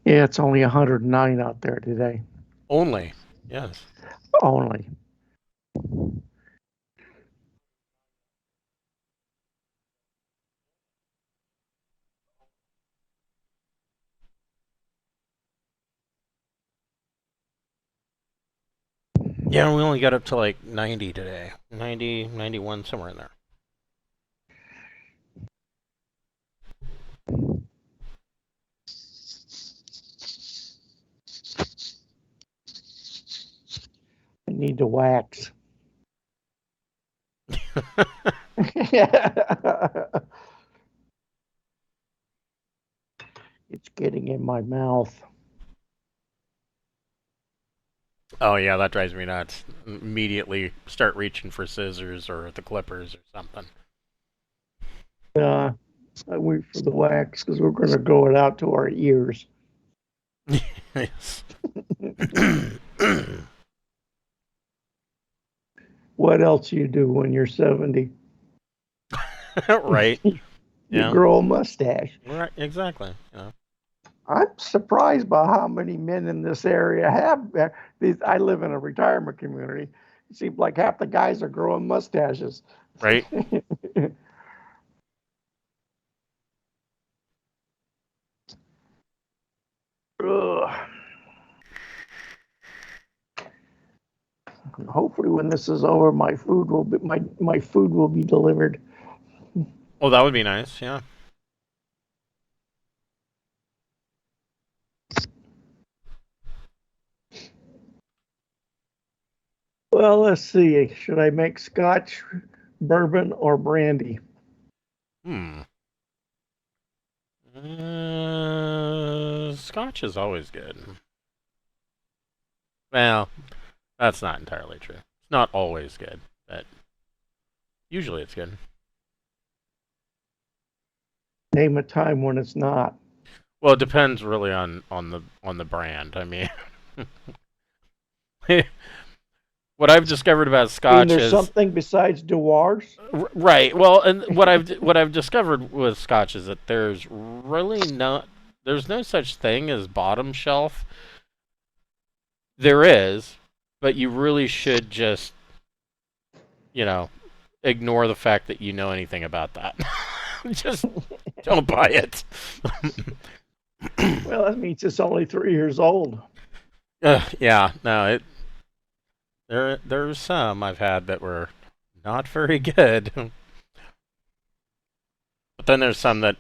Yeah, it's only 109 out there today. Only, yes. Only. Yeah, we only got up to like 90 today. 90, 91, somewhere in there. I need to wax. It's getting in my mouth. Oh yeah, that drives me nuts. Immediately start reaching for scissors or the clippers or something. I wait for the wax because we're going to grow it out to our ears. Yes. What else you do when you're 70? Right. You Yeah. grow a mustache. Right. Exactly. Yeah. I'm surprised by how many men in this area have these. I live in a retirement community. It seems like half the guys are growing mustaches. Right. Hopefully, when this is over, my food will be delivered. Oh, that would be nice. Yeah. Well, let's see. Should I make scotch, bourbon, or brandy? Hmm. Scotch is always good. Well, that's not entirely true. It's not always good, but usually it's good. Name a time when it's not. Well, it depends really on the brand. I mean, what I've discovered about I mean, Scotch there's is something besides Dewar's. right. Well, and what I've discovered with Scotch is that there's no such thing as bottom shelf. There is, but you really should just ignore the fact that you know anything about that. Just don't buy it. Well, that means it's only 3 years old. Yeah, no, there's some I've had that were not very good. But then there's some that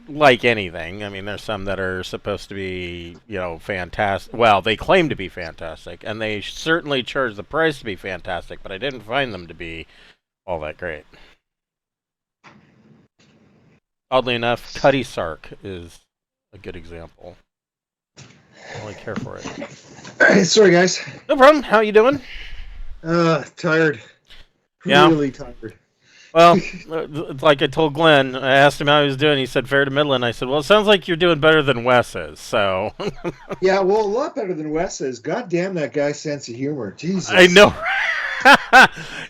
like anything. I mean, there's some that are supposed to be fantastic. Well, they claim to be fantastic, and they certainly charge the price to be fantastic. But I didn't find them to be all that great. Oddly enough, Cutty Sark is a good example. I really care for it. Sorry, guys. No problem. How you doing? Tired. Yeah. Really tired. Well, like I told Glenn, I asked him how he was doing. He said fair to middling. I said, well, it sounds like you're doing better than Wes is. So. Yeah, well, a lot better than Wes is. God damn that guy's sense of humor. Jesus. I know.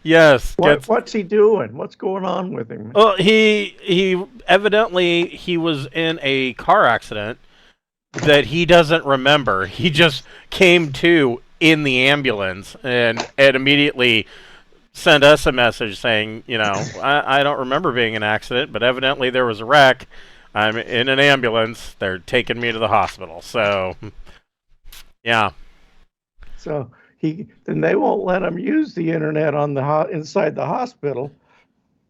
Yes. What's he doing? What's going on with him? Well, he evidently he was in a car accident that he doesn't remember. He just came to in the ambulance and immediately sent us a message saying, I don't remember being in an accident, but evidently there was a wreck. I'm in an ambulance. They're taking me to the hospital. So, yeah. So then they won't let him use the internet on inside the hospital.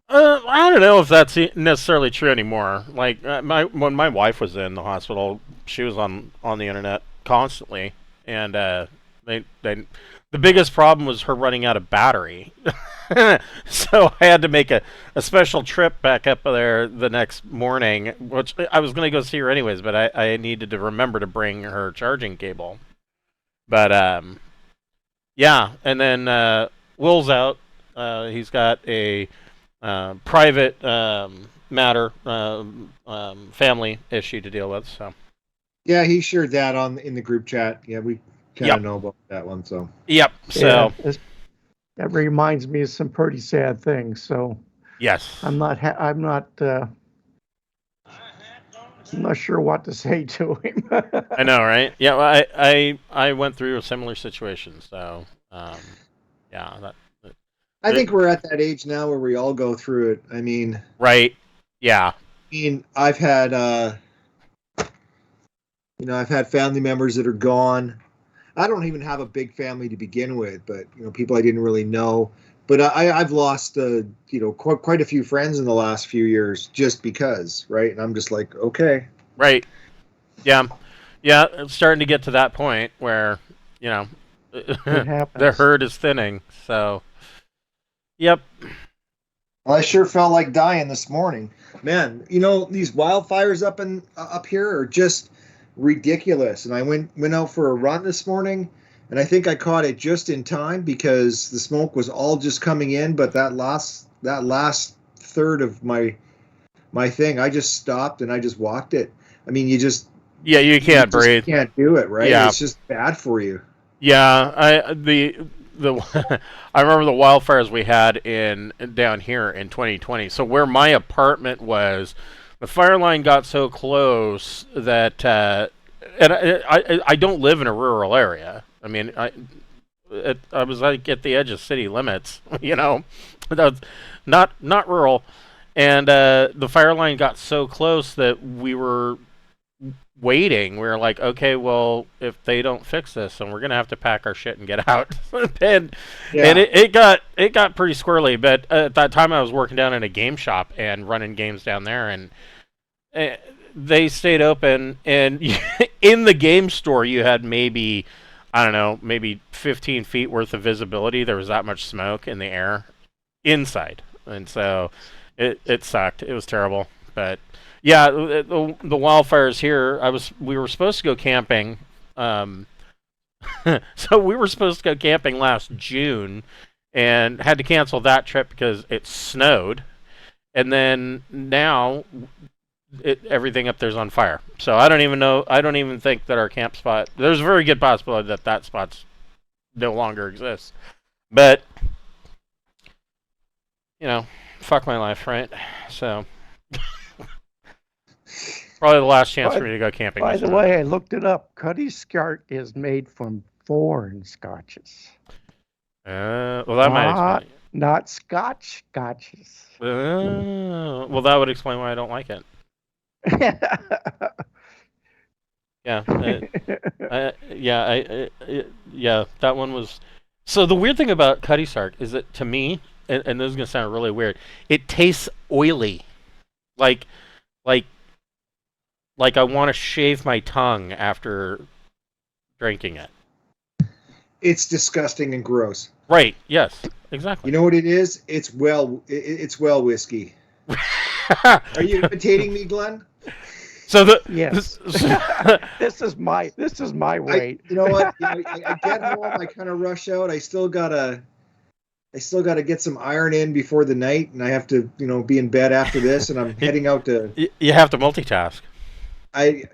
I don't know if that's necessarily true anymore. Like when my wife was in the hospital, she was on the internet constantly, and the biggest problem was her running out of battery. So I had to make a special trip back up there the next morning, which I was going to go see her anyways, but I needed to remember to bring her charging cable. But yeah, and then Will's out. He's got a private matter, family issue to deal with. So yeah, he shared that in the group chat. Yeah, we kind of know about that one. So yep. So that reminds me of some pretty sad things. So yes, I'm not I'm not sure what to say to him. I know, right? Yeah, well, I went through a similar situation, so yeah, I think we're at that age now where we all go through it. I mean, right, yeah, I've had I've had family members that are gone. I don't even have a big family to begin with, but people I didn't really know. But I've lost quite a few friends in the last few years just because, right? And I'm just like, okay, right, yeah, it's starting to get to that point where the herd is thinning. So, yep. Well, I sure felt like dying this morning, man. These wildfires up here are just ridiculous. And I went out for a run this morning, and I think I caught it just in time because the smoke was all just coming in. But that last third of my thing, I just stopped and I just walked it. I mean, you can't breathe. You can't do it, right? Yeah. It's just bad for you. Yeah, I remember the wildfires we had down here in 2020. So where my apartment was, the fire line got so close that, and I don't live in a rural area. I mean, I was like at the edge of city limits, not rural, and the fire line got so close that we were waiting. We were like, okay, well, if they don't fix this, then we're gonna have to pack our shit and get out. and it got pretty squirrely. But at that time, I was working down in a game shop and running games down there, and they stayed open. And in the game store, you had maybe 15 feet worth of visibility. There was that much smoke in the air inside, and so it sucked. It was terrible, but. Yeah, the wildfires here. We were supposed to go camping. So we were supposed to go camping last June, and had to cancel that trip because it snowed. And then now, everything up there's on fire. So I don't even know. I don't even think that our camp spot. There's a very good possibility that spot's no longer exists. But fuck my life, right? So. Probably the last chance for me to go camping. By the way, I looked it up. Cutty Skart is made from foreign scotches. Well, that might explain. Not Scotch scotches. Well, that would explain why I don't like it. Yeah. That one was. So the weird thing about Cutty Skart is that to me, and this is gonna sound really weird, it tastes oily, like I want to shave my tongue after drinking it. It's disgusting and gross. Right. Yes. Exactly. You know what it is? It's well whiskey. Are you imitating me, Glenn? So yes. This is my weight. You know what? I get home. I kind of rush out. I still gotta get some iron in before the night, and I have to be in bed after this, and I'm heading out to. You have to multitask. I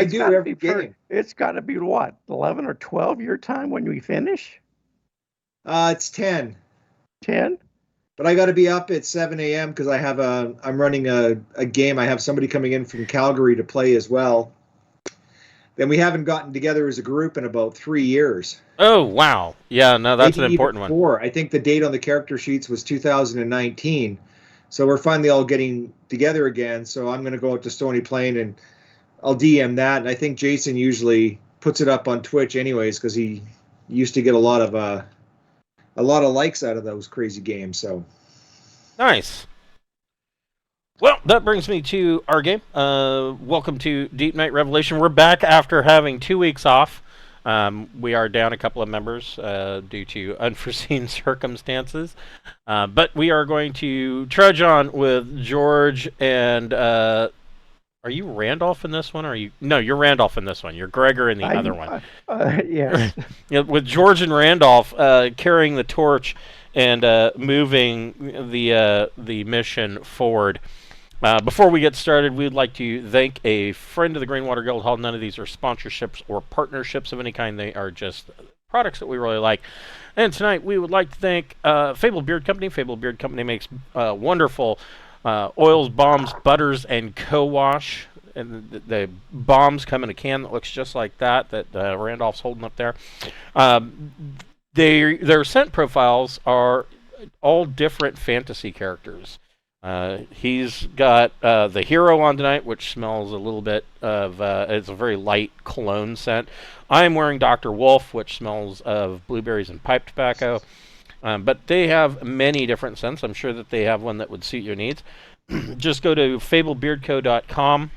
do every game. It's got to be what, 11 or 12 your time when we finish? It's 10. 10? But I got to be up at 7 a.m. because I'm running a game. I have somebody coming in from Calgary to play as well. Then we haven't gotten together as a group in about 3 years. Oh, wow. Yeah, no, that's an important one. 4. I think the date on the character sheets was 2019. So we're finally all getting together again. So I'm going to go out to Stony Plain and I'll DM that. And I think Jason usually puts it up on Twitch anyways because he used to get a lot of likes out of those crazy games. So nice. Well, that brings me to our game. Welcome to Deepnight Revelation. We're back after having 2 weeks off. We are down a couple of members due to unforeseen circumstances. But we are going to trudge on with George and... are you Randolph in this one? Or are you? No, you're Randolph in this one. You're Gregor in the other one. Yes. With George and Randolph carrying the torch and moving the mission forward. Before we get started, we'd like to thank a friend of the Greenwater Guildhall. None of these are sponsorships or partnerships of any kind. They are just products that we really like. And tonight we would like to thank Fable Beard Company. Fable Beard Company makes wonderful oils, balms, butters, and co-wash. and the bombs come in a can that looks just like that Randolph's holding up there. Their scent profiles are all different fantasy characters. He's got the hero on tonight, which smells a little bit of, it's a very light cologne scent. I'm wearing Dr. Wolf, which smells of blueberries and pipe tobacco. But they have many different scents. I'm sure that they have one that would suit your needs. Just go to fablebeardco.com.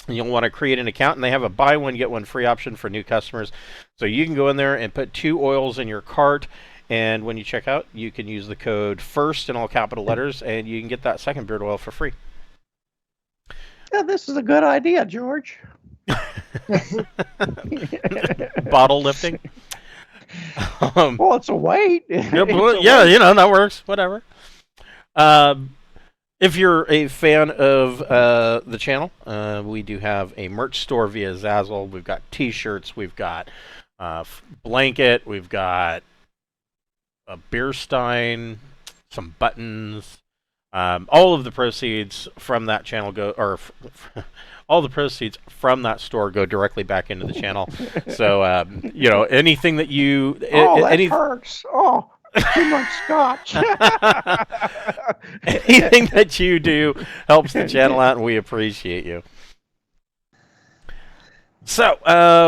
And you'll want to create an account, and they have a buy one, get one free option for new customers. So you can go in there and put 2 oils in your cart, and when you check out, you can use the code FIRST in all capital letters, and you can get that second beard oil for free. Yeah, this is a good idea, George. Bottle lifting. Well, it's a weight. Yeah, that works. Whatever. If you're a fan of the channel, we do have a merch store via Zazzle. We've got T-shirts, we've got blanket, we've got a beer stein, some buttons. All of the proceeds from that channel all the proceeds from that store go directly back into the channel. So anything that you that hurts. Oh. Too much scotch. Anything that you do helps the channel out, and we appreciate you. So,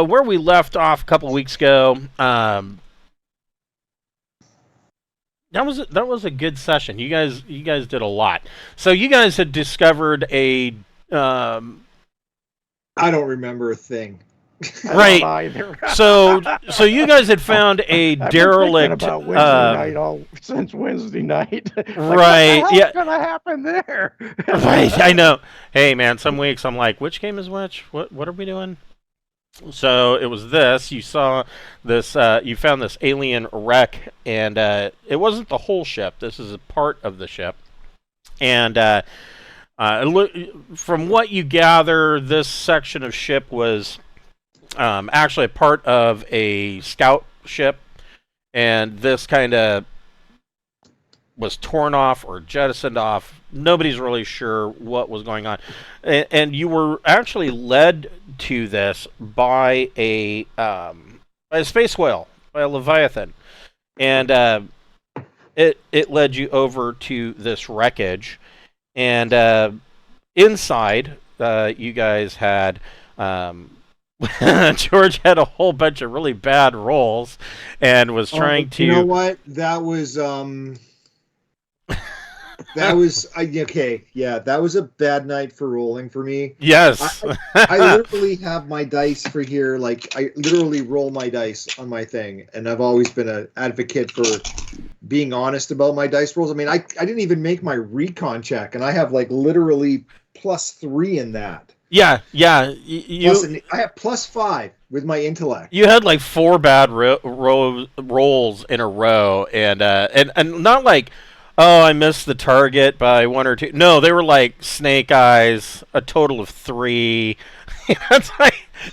where we left off a couple weeks ago, that was a good session. You guys did a lot. So you guys had discovered a. I don't remember a thing. Right. So you guys had found a derelict. About Wednesday night since Wednesday night. Right. What the hell's gonna happen there? Right. I know. Hey, man. Some weeks I'm like, which game is which? What are we doing? So it was this. You saw this. You found this alien wreck, and it wasn't the whole ship. This is a part of the ship, and from what you gather, this section of ship was. Actually a part of a scout ship, and this kind of was torn off or jettisoned off. Nobody's really sure what was going on, and you were actually led to this by a space whale, by a Leviathan, and it led you over to this wreckage, and inside you guys had. George had a whole bunch of really bad rolls and was trying to. You know what? That was okay. Yeah, that was a bad night for rolling for me. Yes. I literally have my dice for here. Like, I literally roll my dice on my thing, and I've always been an advocate for being honest about my dice rolls. I mean, I didn't even make my recon check, and I have like literally +3 in that. Yeah. I have +5 with my intellect. You had like 4 bad rolls in a row, and not like, oh, I missed the target by 1 or 2. No, they were like snake eyes, a total of 3.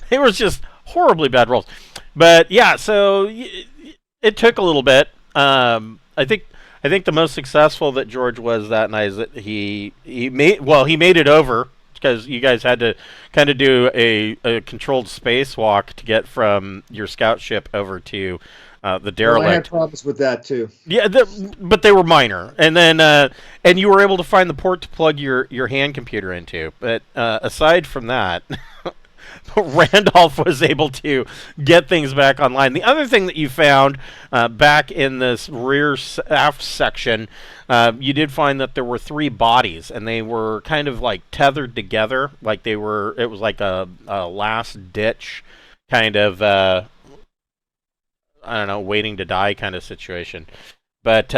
They were just horribly bad rolls. But yeah, so it took a little bit. I think the most successful that George was that night is that he made it over. Because you guys had to kind of do a controlled spacewalk to get from your scout ship over to the derelict. Well, I had problems with that too. Yeah, but they were minor. And then and you were able to find the port to plug your hand computer into. But aside from that, Randolph was able to get things back online. The other thing that you found back in this rear aft section, you did find that there were 3 bodies, and they were kind of like tethered together, like it was like a last ditch kind of, I don't know, waiting to die kind of situation. But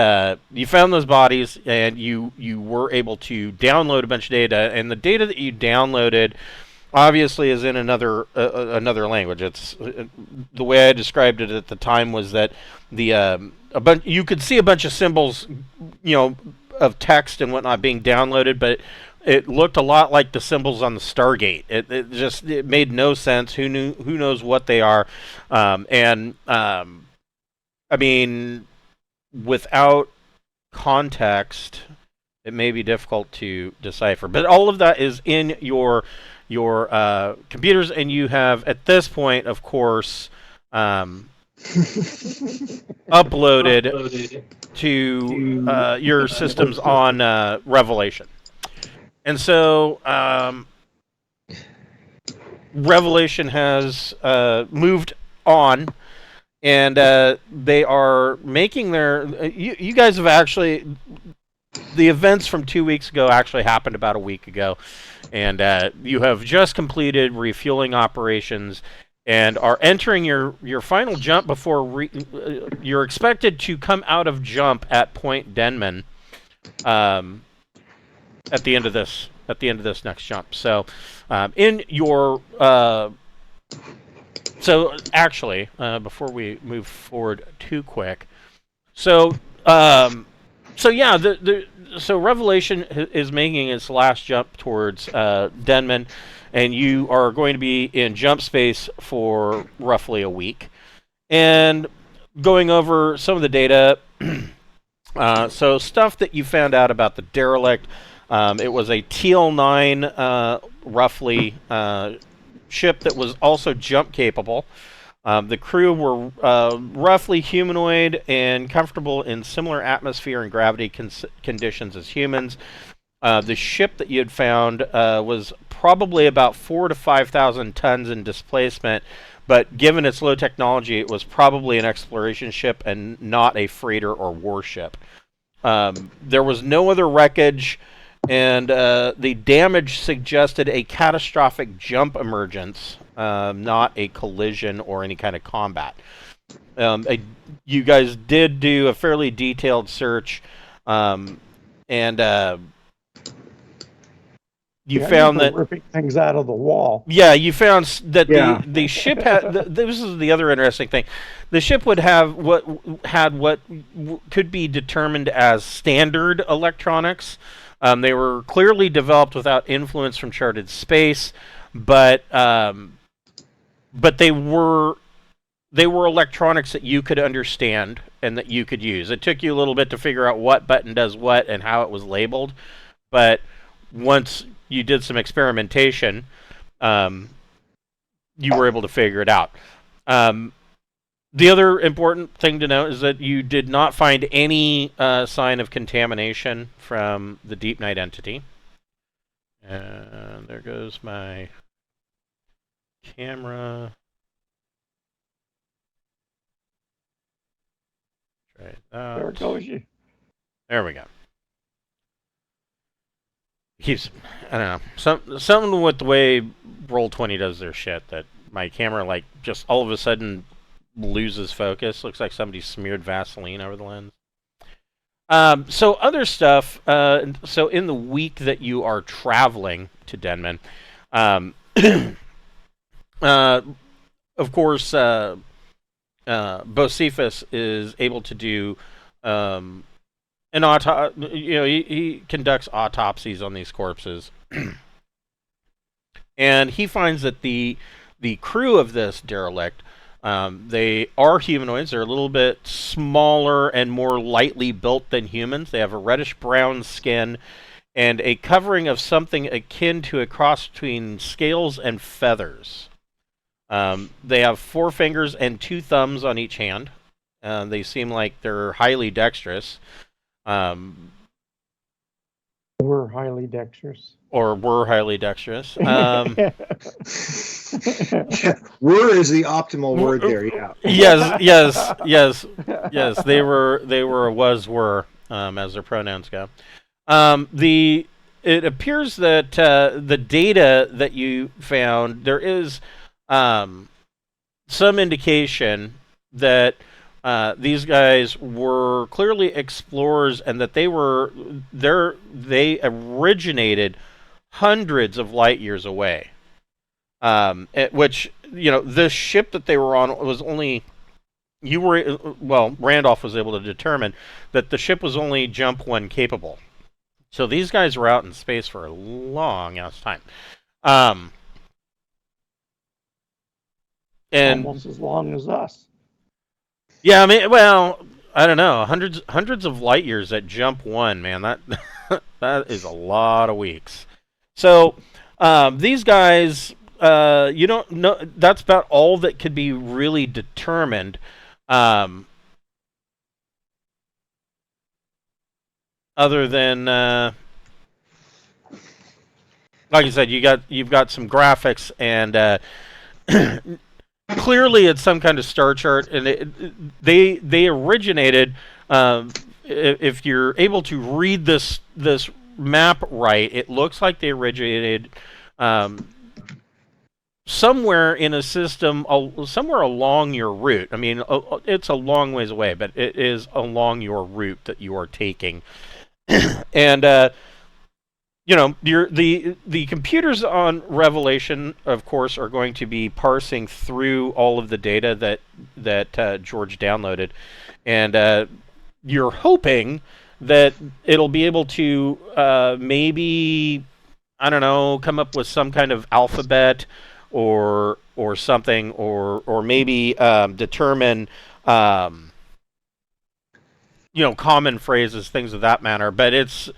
you found those bodies, and you were able to download a bunch of data, and the data that you downloaded obviously is in another language. It's the way I described it at the time was that you could see a bunch of symbols, of text and whatnot being downloaded, but it looked a lot like the symbols on the Stargate. It made no sense. Who knows what they are? I mean, without context, it may be difficult to decipher. But all of that is in your computers, and you have at this point, of course, uploaded to your systems on Revelation. And so Revelation has moved on, and they are making their... You guys have actually... The events from 2 weeks ago actually happened about a week ago, and you have just completed refueling operations and are entering your final jump before you're expected to come out of jump at Point Demnan at the end of this next jump. So in your so actually before we move forward too quick, so yeah, so Revelation is making its last jump towards Demnan, and you are going to be in jump space for roughly a week, and going over some of the data. So stuff that you found out about the derelict. It was a TL9 roughly ship that was also jump capable. The crew were roughly humanoid and comfortable in similar atmosphere and gravity conditions as humans. The ship that you had found was probably about 4,000 to 5,000 tons in displacement, but given its low technology, it was probably an exploration ship and not a freighter or warship. There was no other wreckage, and the damage suggested a catastrophic jump emergence, not a collision or any kind of combat. You guys did do a fairly detailed search, and you found that ripping things out of the wall. Yeah, you found that the ship had. This is the other interesting thing. The ship would have what could be determined as standard electronics. They were clearly developed without influence from charted space, but they were electronics that you could understand and that you could use. It took you a little bit to figure out what button does what and how it was labeled, but once you did some experimentation, you were able to figure it out. The other important thing to note is that you did not find any sign of contamination from the Deep Night entity. And there goes my camera. Try that. There goes you. There we go. Keeps, I don't know, something with the way Roll20 does their shit, that my camera like just all of a sudden loses focus. Looks like somebody smeared Vaseline over the lens. So other stuff. So in the week that you are traveling to Demnan, of course, Bocephus is able to do an he conducts autopsies on these corpses, and he finds that the crew of this derelict, they are humanoids. They're a little bit smaller and more lightly built than humans. They have a reddish-brown skin and a covering of something akin to a cross between scales and feathers. They have 4 fingers and 2 thumbs on each hand. They seem like they're highly dexterous. We're highly dexterous. Or were highly dexterous. Were is the optimal word there, yeah. Yes. They were, were, as their pronouns go. It appears that the data that you found, there is some indication that these guys were clearly explorers, and that they originated hundreds of light years away. Which, this ship that they were on was only, Randolph was able to determine that the ship was only jump 1 capable. So these guys were out in space for a long ass time. And almost as long as us. Yeah, I mean, well, I don't know, hundreds of light years at jump 1, man. That is a lot of weeks. So these guys, you don't know. That's about all that could be really determined. Other than, like I said, you've got some graphics, and clearly it's some kind of star chart, and they originated. If you're able to read this map right, it looks like they originated somewhere in a system, somewhere along your route. I mean, it's a long ways away, but it is along your route that you are taking. And you know, the computers on Revelation, of course, are going to be parsing through all of the data that George downloaded, and you're hoping that it'll be able to maybe, I don't know, come up with some kind of alphabet or something, or maybe determine common phrases, things of that manner. But it's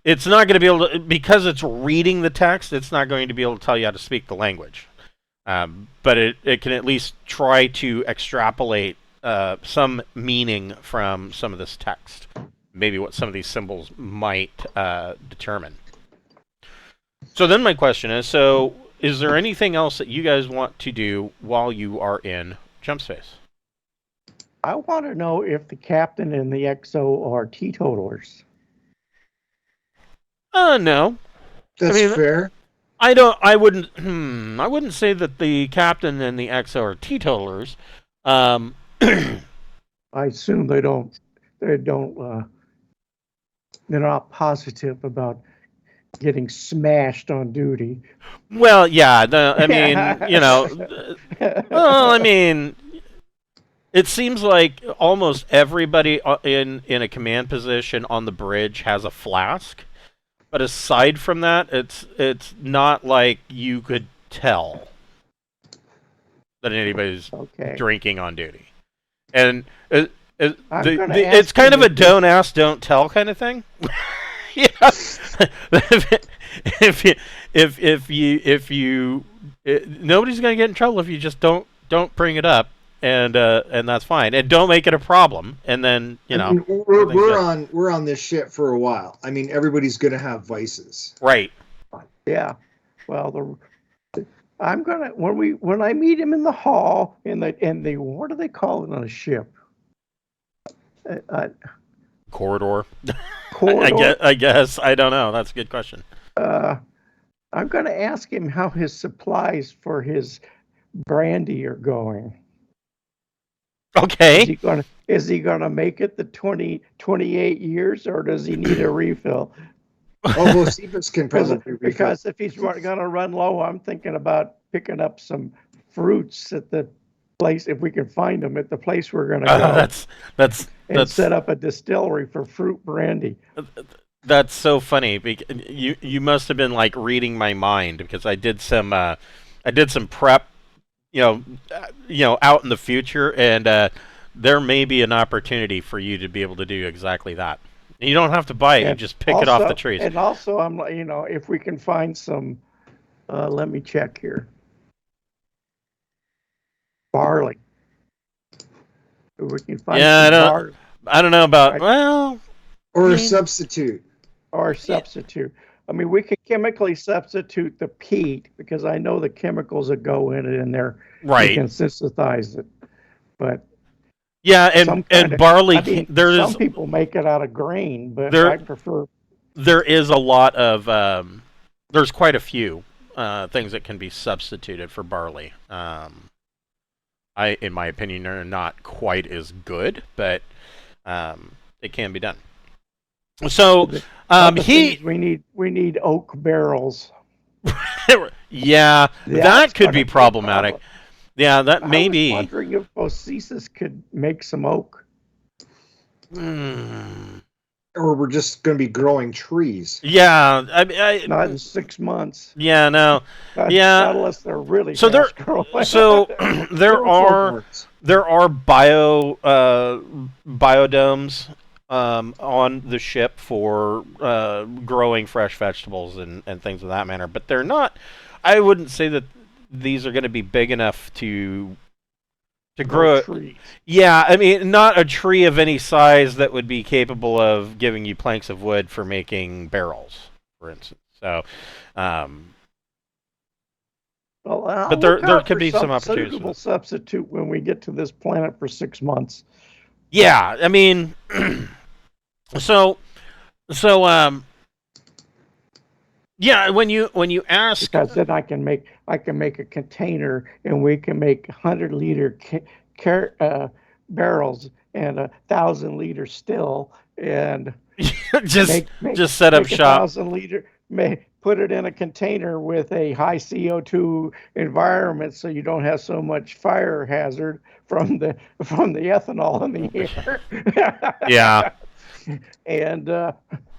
not going to be able to, because it's reading the text, it's not going to be able to tell you how to speak the language. But it can at least try to extrapolate some meaning from some of this text. Maybe what some of these symbols might determine. So then my question is there anything else that you guys want to do while you are in Jump Space? I want to know if the captain and the XO are teetotalers. That's No. fair. I wouldn't say that the captain and the XO are teetotalers. I assume they're not positive about getting smashed on duty. Well, yeah. It seems like almost everybody in a command position on the bridge has a flask. But aside from that, it's not like you could tell that anybody's drinking on duty. And it's kind of a don't ask, don't tell kind of thing. Yeah. if you nobody's going to get in trouble if you just don't bring it up, and that's fine, and don't make it a problem, and then we're on this shit for a while. I mean, everybody's going to have vices, right? Yeah. Well, I'm gonna when I meet him in the hall in the what do they call it on a ship? Corridor. Corridor. I guess I don't know. That's a good question. I'm going to ask him how his supplies for his brandy are going. Okay. Is he gonna make it the 28 years, or does he need a refill? Josephus can probably refill. Because if he's gonna run low, I'm thinking about picking up some fruits at the place, if we can find them at the place we're gonna go. That's set up a distillery for fruit brandy. That's so funny. You must have been like reading my mind, because I did some prep. Out in the future, and there may be an opportunity for you to be able to do exactly that. You don't have to buy it; you just pick it off the trees. And also, I'm if we can find some, let me check here. Barley. If we can find barley. I don't know about a substitute. Or a substitute. I mean, we could chemically substitute the peat, because I know the chemicals that go in it, and you can synthesize it. But yeah, and barley. Some people make it out of grain, but I prefer. There is a lot of. There's quite a few things that can be substituted for barley. In my opinion, are not quite as good, but it can be done. So we need oak barrels. Yeah, that could be problematic. Yeah, that may be. I was wondering if Josephus could make some oak. Or we're just going to be growing trees. Yeah, not in 6 months. Yeah, no. Not unless they're really so fast growing. So there are biodomes on the ship for growing fresh vegetables and things of that manner. But they're not. I wouldn't say that these are going to be big enough to grow. trees. Yeah, I mean, not a tree of any size that would be capable of giving you planks of wood for making barrels, for instance. So, Well, I'll but there look out could for be some opportunities for suitable this. substitute when we get to this planet for 6 months. Yeah, I mean, so yeah, when you ask, Because then I can make a container, and we can make 100-liter barrels and 1,000-liter still, and just make just set up make a shop. 1,000-liter. Put it in a container with a high CO2 environment, so you don't have so much fire hazard from the ethanol in the air. Yeah. And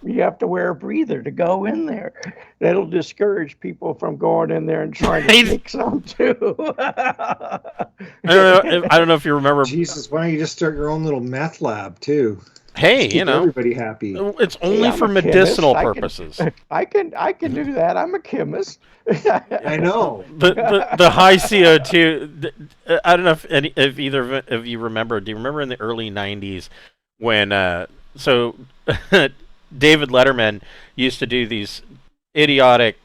you have to wear a breather to go in there. That'll discourage people from going in there and trying to take some too. I don't know if you remember. Jesus, why don't you just start your own little meth lab too? Hey, Keep everybody happy. it's only I'm for a chemist. medicinal purposes. I can do that. I'm a chemist. I know. The high CO2. I don't know if either of you remember. Do you remember in the early '90s when so David Letterman used to do these idiotic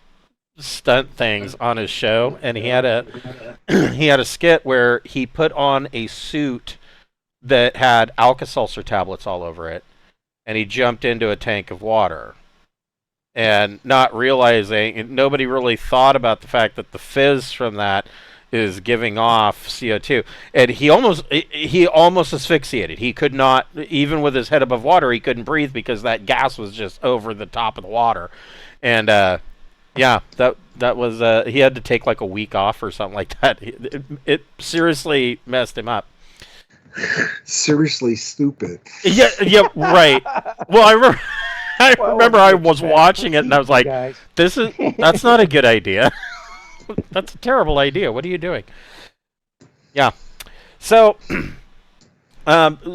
stunt things on his show, and he had a skit where he put on a suit that had Alka-Seltzer tablets all over it, and he jumped into a tank of water, and not realizing, nobody really thought about the fact that the fizz from that is giving off CO2, and he almost asphyxiated. He could not, even with his head above water, he couldn't breathe because that gas was just over the top of the water, and yeah, that was he had to take like a week off or something like that. It seriously messed him up. Seriously stupid. Yeah, right. Well, I remember I was watching it and I was like, that's not a good idea. That's a terrible idea. What are you doing? Yeah. So,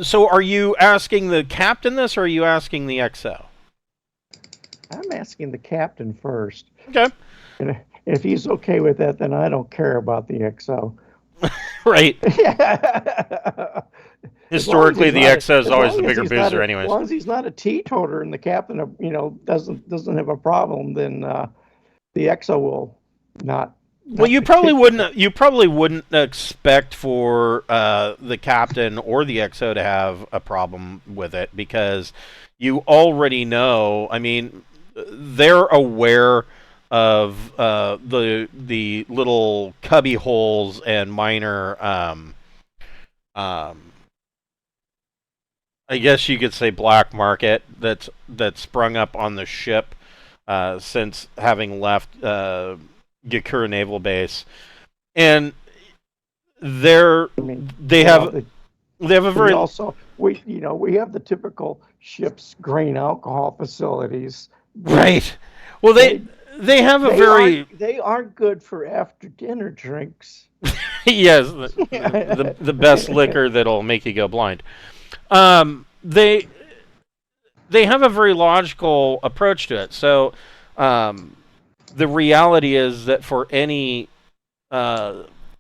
so are you asking the captain this, or are you asking the XO? I'm asking the captain first. Okay. And if he's okay with that, then I don't care about the XO. Right. Historically, the XO is always the bigger boozer, anyways. As long as he's not a teetotaler and the captain, doesn't have a problem, then the XO will not. Well, you probably wouldn't expect for the captain or the XO to have a problem with it, because you already know. I mean, they're aware of the little cubby holes and minor I guess you could say black market that's sprung up on the ship since having left Gakura Naval Base, and they have a very also we have the typical ship's grain alcohol facilities. Right. Well, they have they aren't good for after dinner drinks. Yes, the best liquor that'll make you go blind. They have a very logical approach to it. So the reality is that for any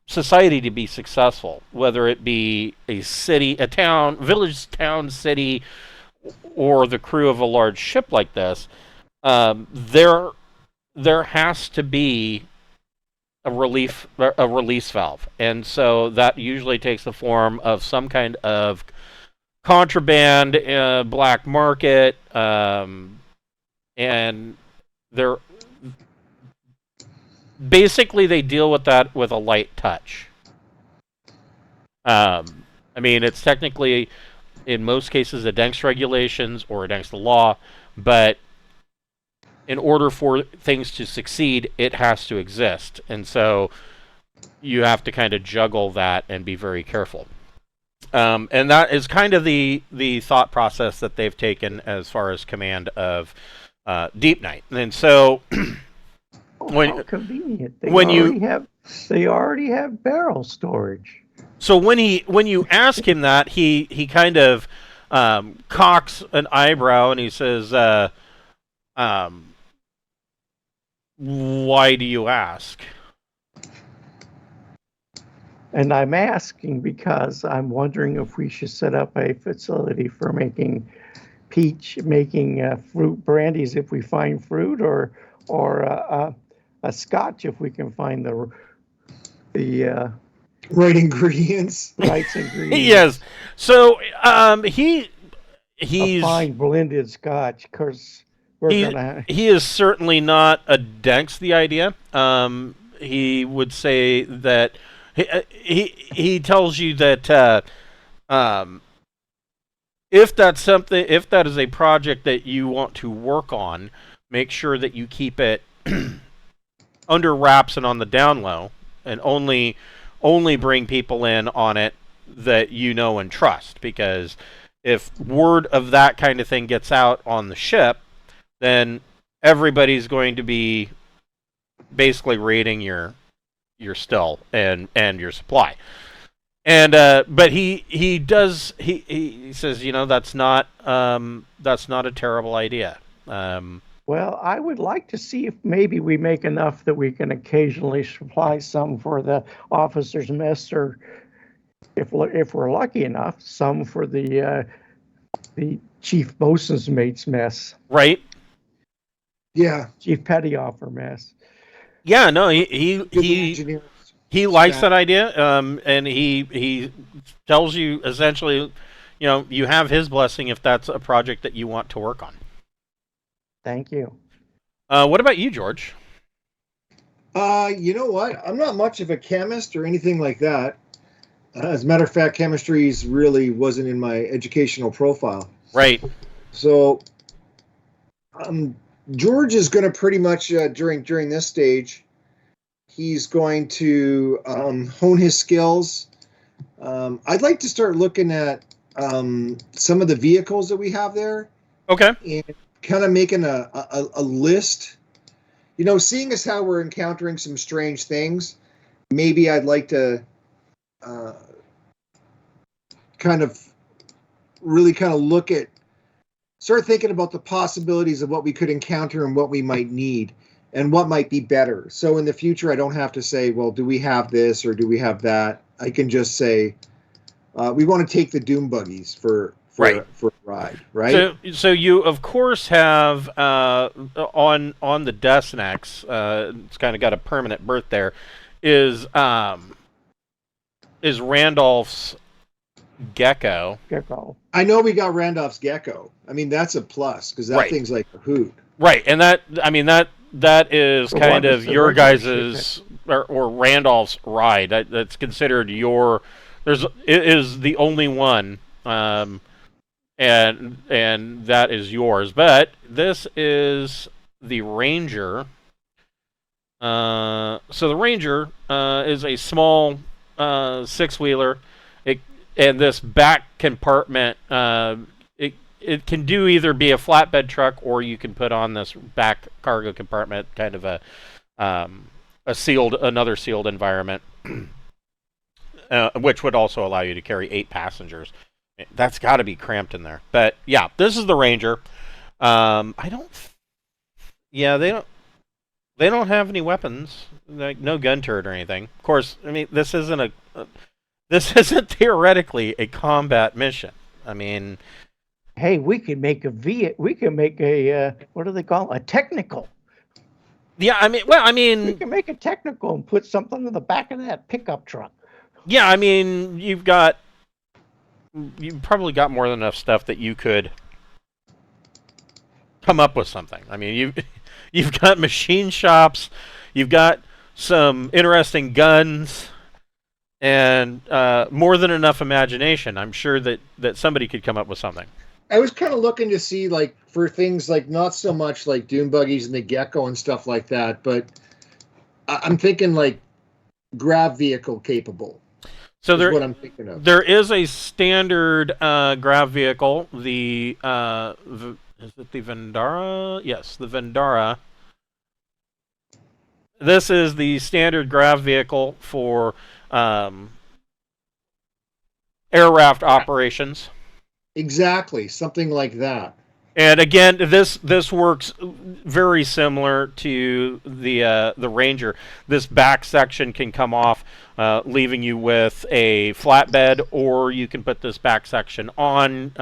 society to be successful, whether it be a city, a town, village, town, city, or the crew of a large ship like this, there has to be a release valve, and so that usually takes the form of some kind of contraband, black market, and they're basically, they deal with that with a light touch. I mean, it's technically, in most cases, against regulations or against the law, but in order for things to succeed, it has to exist. And so you have to kind of juggle that and be very careful. And that is kind of the thought process that they've taken as far as command of Deep Night. And so how convenient. They already have barrel storage. So when you ask him that, he kind of cocks an eyebrow and he says, "Why do you ask?" And I'm asking because I'm wondering if we should set up a facility for making fruit brandies if we find fruit, or a scotch if we can find the right ingredients. right ingredients. Yes. So he's a fine blended scotch, because he is certainly not against the idea. He would say that he tells you that if that is a project that you want to work on, make sure that you keep it under wraps and on the down low, and only bring people in on it that you know and trust. Because if word of that kind of thing gets out on the ship, then everybody's going to be basically raiding your still and your supply. And but he says, that's not a terrible idea. Well, I would like to see if maybe we make enough that we can occasionally supply some for the officers' mess, or if we're lucky enough, some for the chief bosun's mate's mess. Right. Yeah. Chief petty officer mess. Yeah. No. He likes that idea. And he tells you essentially, you have his blessing if that's a project that you want to work on. Thank you. What about you, George? You know what? I'm not much of a chemist or anything like that. As a matter of fact, chemistry really wasn't in my educational profile. Right. So, George is going to pretty much during this stage, he's going to hone his skills. I'd like to start looking at some of the vehicles that we have there. Okay. And kind of making a list. Seeing as how we're encountering some strange things, maybe I'd like to really start thinking about the possibilities of what we could encounter and what we might need and what might be better. So in the future, I don't have to say, well, do we have this or do we have that? I can just say, we want to take the doom buggies for a ride, right? So you of course have on the Desnex, it's kind of got a permanent berth there, is Randolph's Gecko. I know we got Randolph's Gecko. I mean, that's a plus because that thing's like a hoot. Right, and that is kind of your guys's or Randolph's ride. That's considered it is the only one. And that is yours. But this is the Ranger. So the Ranger is a small six-wheeler. And this back compartment, it can be a flatbed truck, or you can put on this back cargo compartment, kind of another sealed environment, which would also allow you to carry 8 passengers. That's got to be cramped in there. But yeah, this is the Ranger. They don't have any weapons, like no gun turret or anything. Of course, I mean this isn't theoretically a combat mission. I mean, hey, we can make what do they call it? A technical. Yeah, we can make a technical and put something in the back of that pickup truck. Yeah, I mean, you've probably got more than enough stuff that you could come up with something. I mean, you've got machine shops, you've got some interesting guns, and more than enough imagination. I'm sure that somebody could come up with something. I was kind of looking to see, like, for things like not so much like Doom Buggies and the Gecko and stuff like that, but I'm thinking like grav vehicle capable. So what I'm thinking of. There is a standard grav vehicle. Is it the Vendara? Yes, the Vendara. This is the standard grav vehicle for air raft operations. Exactly, something like that. And again, this works very similar to the Ranger. This back section can come off, leaving you with a flatbed, or you can put this back section on,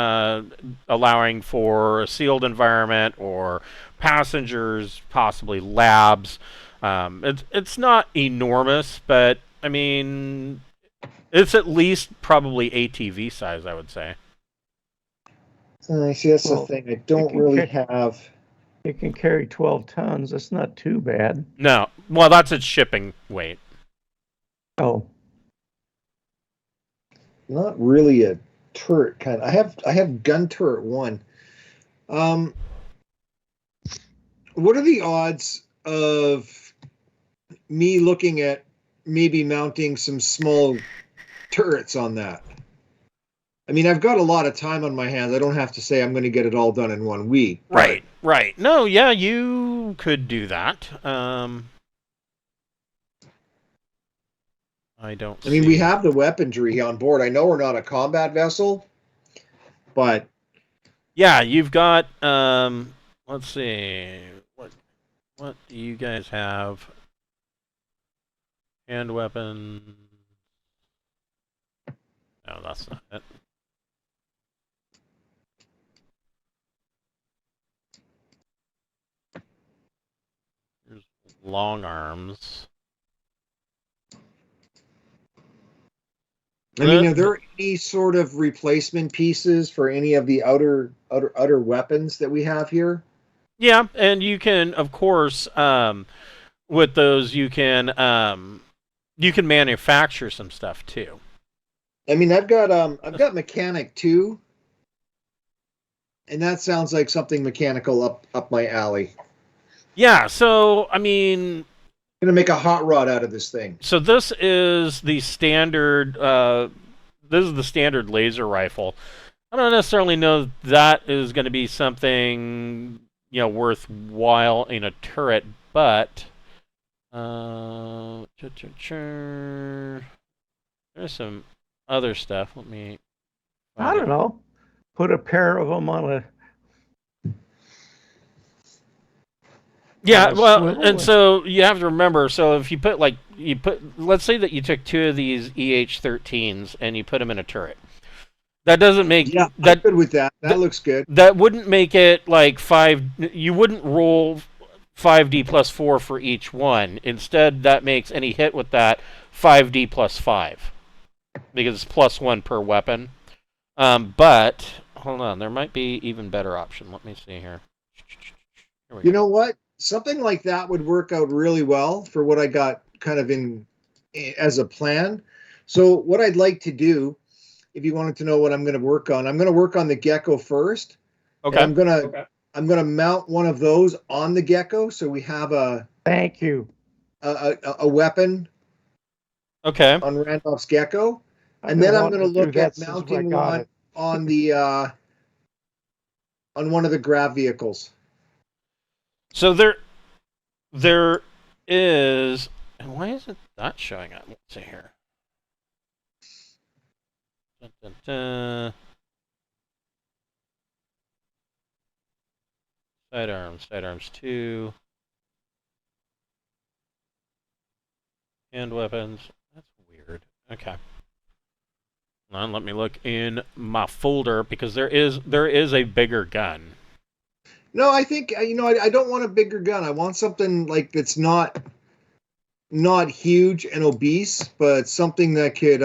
allowing for a sealed environment or passengers, possibly labs. It's not enormous, but I mean, it's at least probably ATV size, I would say. See, that's the Well, thing. I don't really have. It can carry 12 tons. That's not too bad. No, well, that's its shipping weight. Oh, Not really a turret kind. I have gun turret 1. What are the odds of me looking at maybe mounting some small turrets on that? I mean, I've got a lot of time on my hands. I don't have to say I'm going to get it all done in 1 week. Right, right. No, yeah, you could do that. I don't. I mean, see. we have the weaponry on board. I know we're not a combat vessel, but Yeah, you've got. Let's see. What do you guys have? Hand weapon. No, that's not it. There's long arms. I mean, are there any sort of replacement pieces for any of the outer weapons that we have here? Yeah, and you can, of course, with those, you can manufacture some stuff too. I mean, I've got mechanic 2, and that sounds like something mechanical up my alley. Yeah, so I mean, Gonna make a hot rod out of this thing. so this is the standard. This is the standard laser rifle. I don't necessarily know that is going to be something worthwhile in a turret, but there's some other stuff. Let me. I don't know. Put a pair of them on a. Yeah, well, swivel and so you have to remember. So if you put let's say that you took 2 of these EH-13s and you put them in a turret. That doesn't make Yeah, that I'm good with that. That looks good. That wouldn't make it like 5. You wouldn't roll 5D plus 4 for each one. Instead, that makes any hit with that 5D plus 5 because it's plus 1 per weapon. But hold on, there might be even better option. Let me see here. You know what? Something like that would work out really well for what I got kind of in as a plan. So what I'd like to do, if you wanted to know what I'm going to work on, I'm going to work on the Gecko first. Okay. I'm gonna mount one of those on the Gecko, so we have a weapon. Okay. On Randolph's Gecko, and then I'm going to look at mounting one on the on one of the grav vehicles. So there is, and why isn't that showing up? Let's see here. Dun, dun, dun. Sidearms 2. Hand weapons. That's weird. Okay. Now let me look in my folder because there is a bigger gun. No, I think I don't want a bigger gun. I want something like that's not huge and obese, but something that could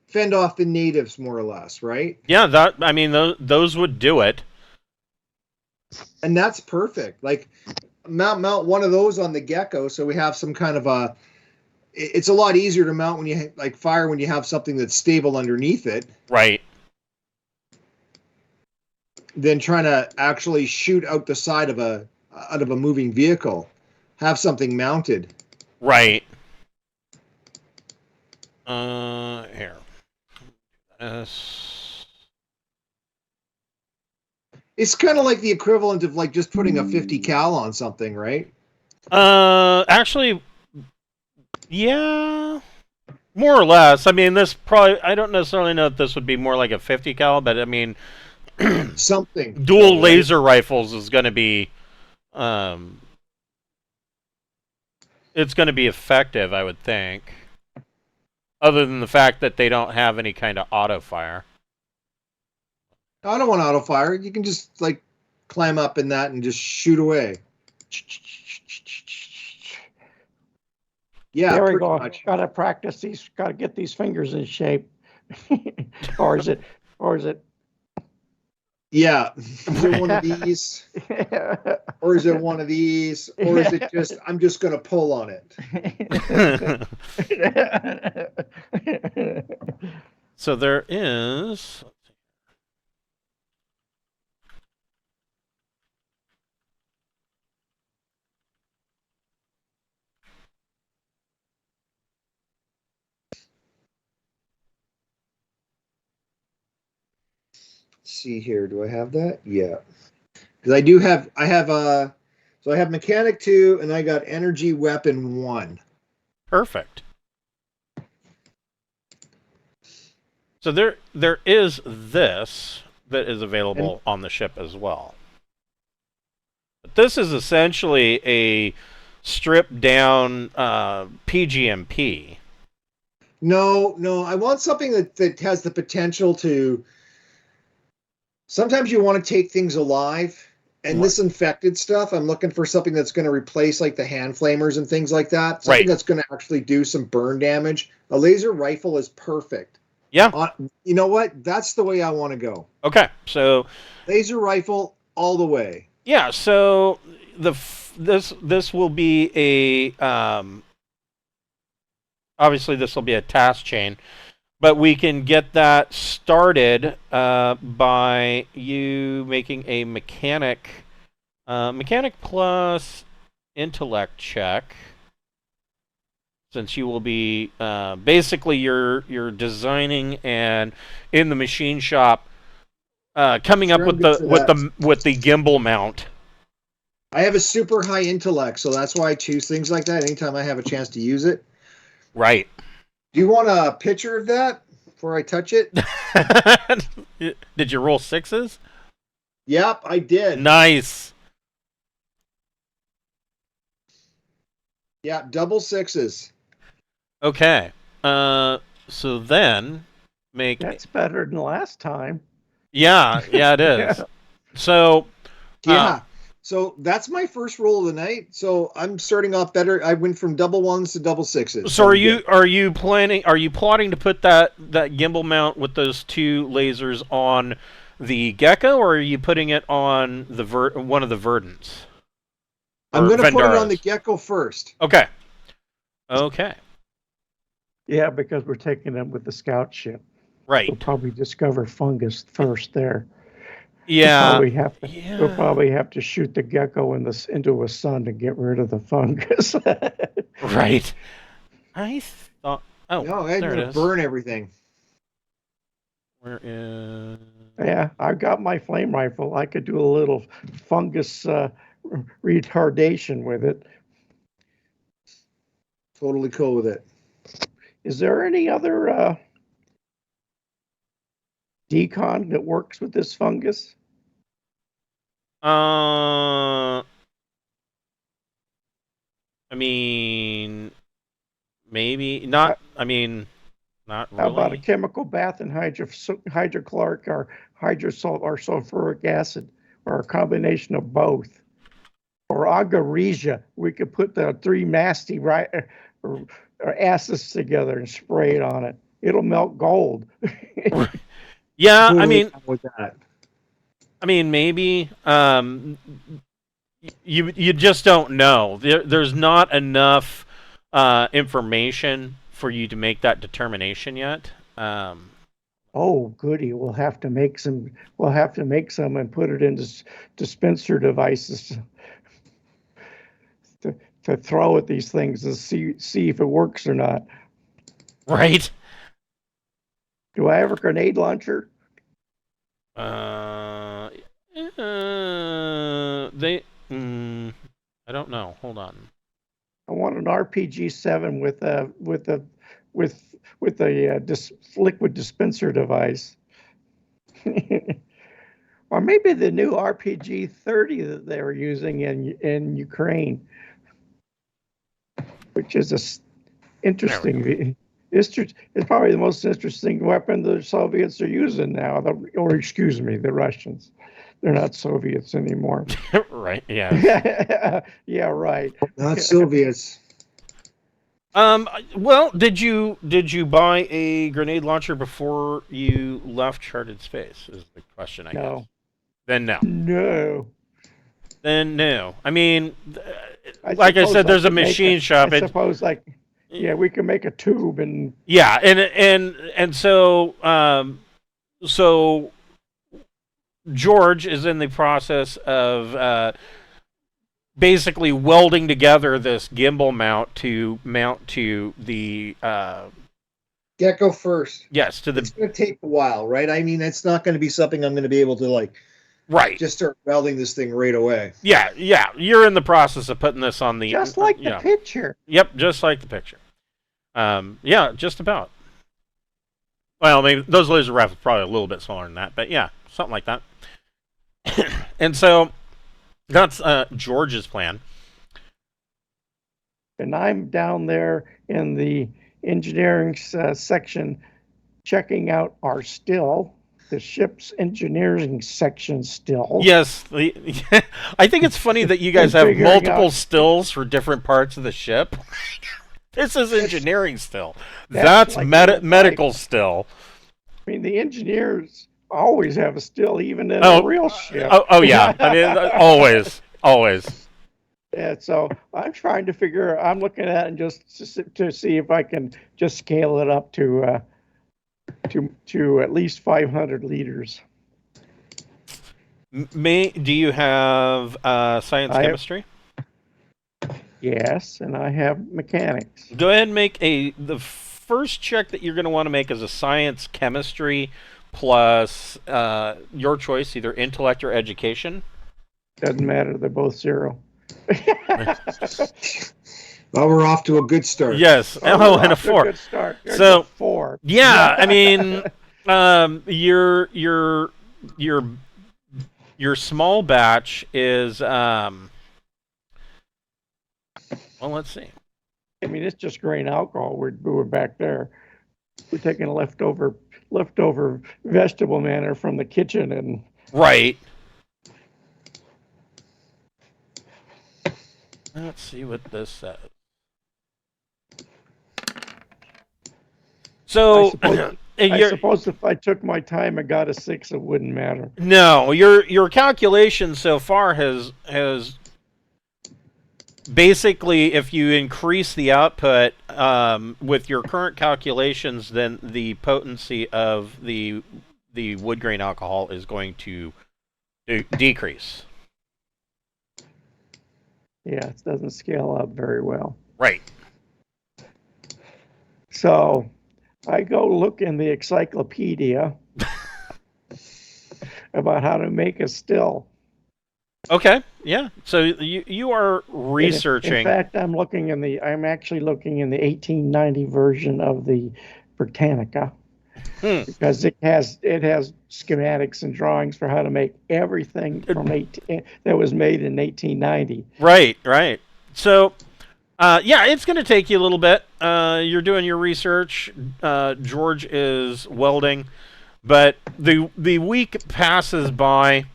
fend off the natives more or less, right? Yeah, those would do it. And that's perfect. Like mount one of those on the Gecko, so we have some kind of a. It's a lot easier to mount when you fire when you have something that's stable underneath it. Right. Than trying to actually shoot out the side of a moving vehicle. Have something mounted. Right. Here. It's kind of like the equivalent of like just putting a 50 cal on something, right? Actually, yeah. More or less. I mean, this probably. I don't necessarily know if this would be more like a 50 cal, but I mean, Something. dual though, right? laser rifles is going to be. Um, it's going to be effective, I would think. Other than the fact that they don't have any kind of auto fire. I don't want auto fire. You can just like climb up in that and just shoot away. Yeah, There we pretty go. much. Got to practice these. Got to get these fingers in shape. or is it? Or is it? Yeah. Is it one of these? Or is it one of these? Or is it just, I'm just going to pull on it? So there is. See here. Do I have that? Yeah. Because I have mechanic 2 and I got energy weapon 1. Perfect. So there is this that is available on the ship as well. But this is essentially a stripped down PGMP. No, I want something that has the potential to. Sometimes you want to take things alive, and this infected stuff, I'm looking for something that's going to replace like the hand flamers and things like that. Something that's going to actually do some burn damage. A laser rifle is perfect. Yeah. You know what? That's the way I want to go. Okay, so laser rifle all the way. Yeah, so this will be a obviously this will be a task chain, but we can get that started by you making a mechanic plus intellect check. Since you will be basically you're designing and in the machine shop coming up with the gimbal mount. I have a super high intellect, so that's why I choose things like that anytime I have a chance to use it. Right. Do you want a picture of that before I touch it? Did you roll 6s? Yep, I did. Nice. Yeah, double 6s. Okay. So then make. That's better than last time. Yeah, it is. So. Yeah. So that's my first roll of the night. So I'm starting off better. I went from double 1s to double 6s. So are you plotting to put that gimbal mount with those 2 lasers on the Gecko, or are you putting it on the one of the Verdants? I'm going to put it on the Gecko first. Okay. Yeah, because we're taking them with the scout ship. Right. We'll probably discover fungus first there. Yeah. We'll probably have to shoot the Gecko into a sun to get rid of the fungus. Right. I thought. Oh, no, I'm going to burn everything. Where is? Yeah, I've got my flame rifle. I could do a little fungus retardation with it. Totally cool with it. Is there any other decon that works with this fungus? I mean, maybe not. I mean, not really. How about a chemical bath in hydrochloric or hydrosol or sulfuric acid, or a combination of both? Or agaresia, we could put the 3 masty or acids together and spray it on it. It'll melt gold. Yeah, I mean, with that. I mean, maybe you just don't know. There's not enough information for you to make that determination yet. Oh, goody! We'll have to make some. We'll have to make some and put it into dispenser devices to throw at these things to see if it works or not. Right. Do I have a grenade launcher? I don't know. Hold on. I want an RPG-7 with a with a liquid dispenser device. Or maybe the new RPG-30 that they were using in Ukraine, which is interesting. It's probably the most interesting weapon the Soviets are using now. Or excuse me, the Russians. They're not Soviets anymore. Right. Yeah. Yeah. Right. Not Soviets. Well, did you buy a grenade launcher before you left Charted Space? Is the question, I guess. Then no. No. Then no. I mean, like I said, there's a machine shop. I suppose, yeah, we can make a tube and. Yeah, and so so George is in the process of basically welding together this gimbal mount to the Gecko first. Yes, to the. It's going to take a while, right? I mean, it's not going to be something I'm going to be able to right. just start welding this thing right away. Yeah. You're in the process of putting this on the. Just like the picture. Yep, just like the picture. Yeah, just about. Well, maybe those laser rifles probably a little bit smaller than that, but yeah, something like that. And so that's George's plan. And I'm down there in the engineering section checking out our still, the ship's engineering section still. Yes. I think it's funny that you guys have multiple stills for different parts of the ship. This is engineering still. That's medical still. I mean, the engineers always have a still, even in a real ship. Oh yeah. I mean, always. Yeah, so I'm trying to figure. I'm looking at it and just to see if I can just scale it up to at least 500 liters. Do you have science chemistry? Yes, and I have mechanics. Go ahead and make the first check that you're going to want to make is a science chemistry plus your choice, either intellect or education. Doesn't matter. They're both 0. Well, we're off to a good start. Yes. And a 4. Good start. So 4. Yeah, I mean, your small batch is well, let's see. I mean, it's just grain alcohol. We're back there. We're taking leftover vegetable matter from the kitchen and. Right. Let's see what this says. So I suppose if I took my time and got a 6, it wouldn't matter. No, your calculation so far has basically, if you increase the output with your current calculations, then the potency of the wood grain alcohol is going to decrease. Yeah, it doesn't scale up very well. Right. So I go look in the encyclopedia about how to make a still. Okay. Yeah. So you are researching. In fact, I'm actually looking in the 1890 version of the Britannica because it has schematics and drawings for how to make everything from that was made in 1890. Right. So, yeah, it's going to take you a little bit. You're doing your research. George is welding, but the week passes by,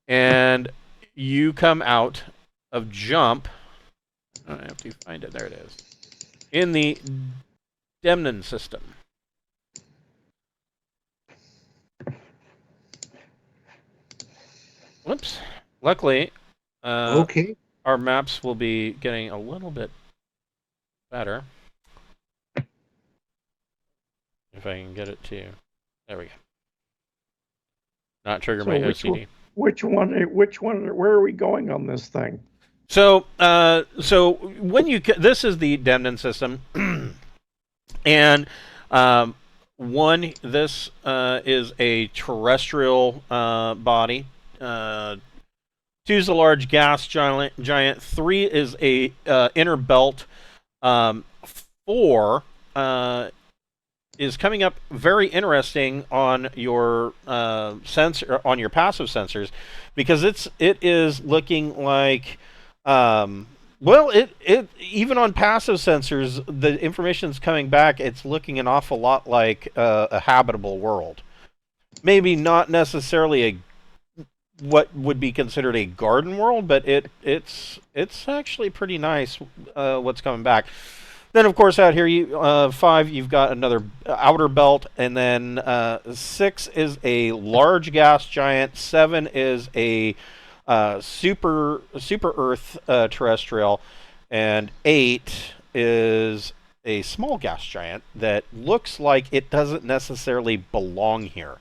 and you come out of jump. I have to find it. There it is. In the Demnan system. Whoops. Luckily, okay. Our maps will be getting a little bit better. If I can get it to. There we go. Not trigger my OCD. Which one? Where are we going on this thing? So when this is the Demnan system, and this is a terrestrial body. 2 is a large gas giant. 3 is a inner belt. 4 is coming up very interesting on your sensor, on your passive sensors, because it is looking like, well, it even on passive sensors, the information that's coming back, it's looking an awful lot like a habitable world. Maybe not necessarily a what would be considered a garden world, but it's actually pretty nice what's coming back. Then, of course, out here, 5, you've got another outer belt, and then 6 is a large gas giant, 7 is a super Earth terrestrial, and 8 is a small gas giant that looks like it doesn't necessarily belong here.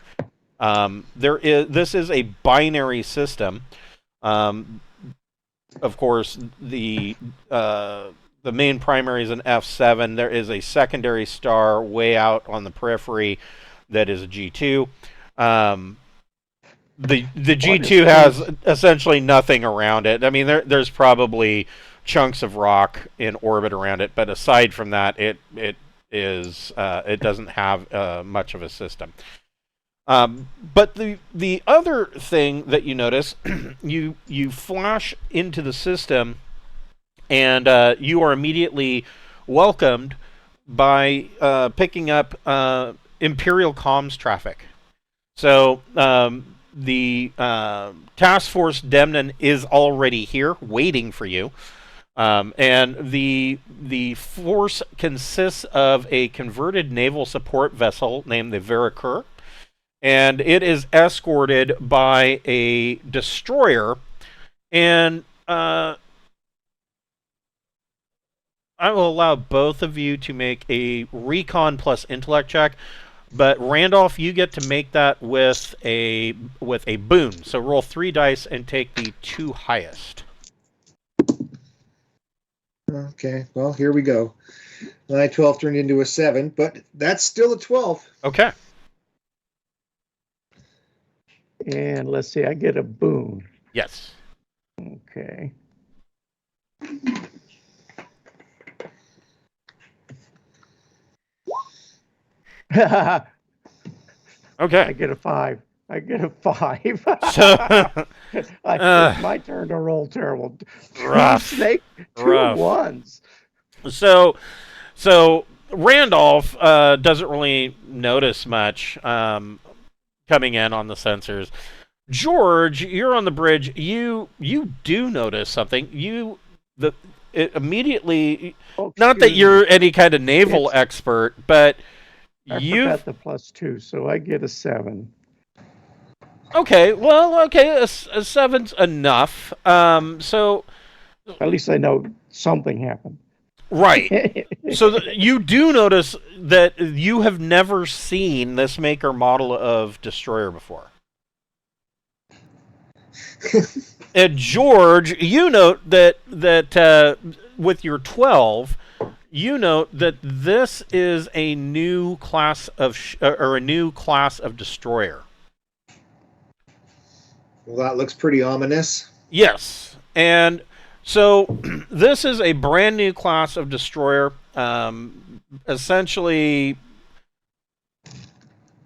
This is a binary system. Of course, the main primary is an F7. There is a secondary star way out on the periphery that is a G2. The G2 has essentially nothing around it. I mean, there's probably chunks of rock in orbit around it, but aside from that, it doesn't have much of a system. But the other thing that you notice, you flash into the system, and you are immediately welcomed by picking up Imperial comms traffic. So the Task Force Demnan is already here, waiting for you. And the force consists of a converted naval support vessel named the Breakroom, and it is escorted by a destroyer. And I will allow both of you to make a recon plus intellect check, but Randolph, you get to make that with a boon. So roll 3 dice and take the 2 highest. Okay, well, here we go. My 12 turned into a 7, but that's still a 12. Okay. And let's see, I get a boon. Yes. Okay. Okay. I get a 5. I get a 5. So It's my turn to roll terrible. Rough. Snake, 2 Rough. 1s. So Randolph doesn't really notice much coming in on the sensors. George, you're on the bridge. You do notice something. It immediately. Not that you're any kind of naval expert, but I forgot the +2, so I get a 7. Okay, well, okay, a 7's enough. So at least I know something happened. Right. So you do notice that you have never seen this make or model of destroyer before. And George, you note that with your 12, you note that this is a new class of a new class of destroyer. Well, that looks pretty ominous. Yes, and so this is a brand new class of destroyer. Essentially,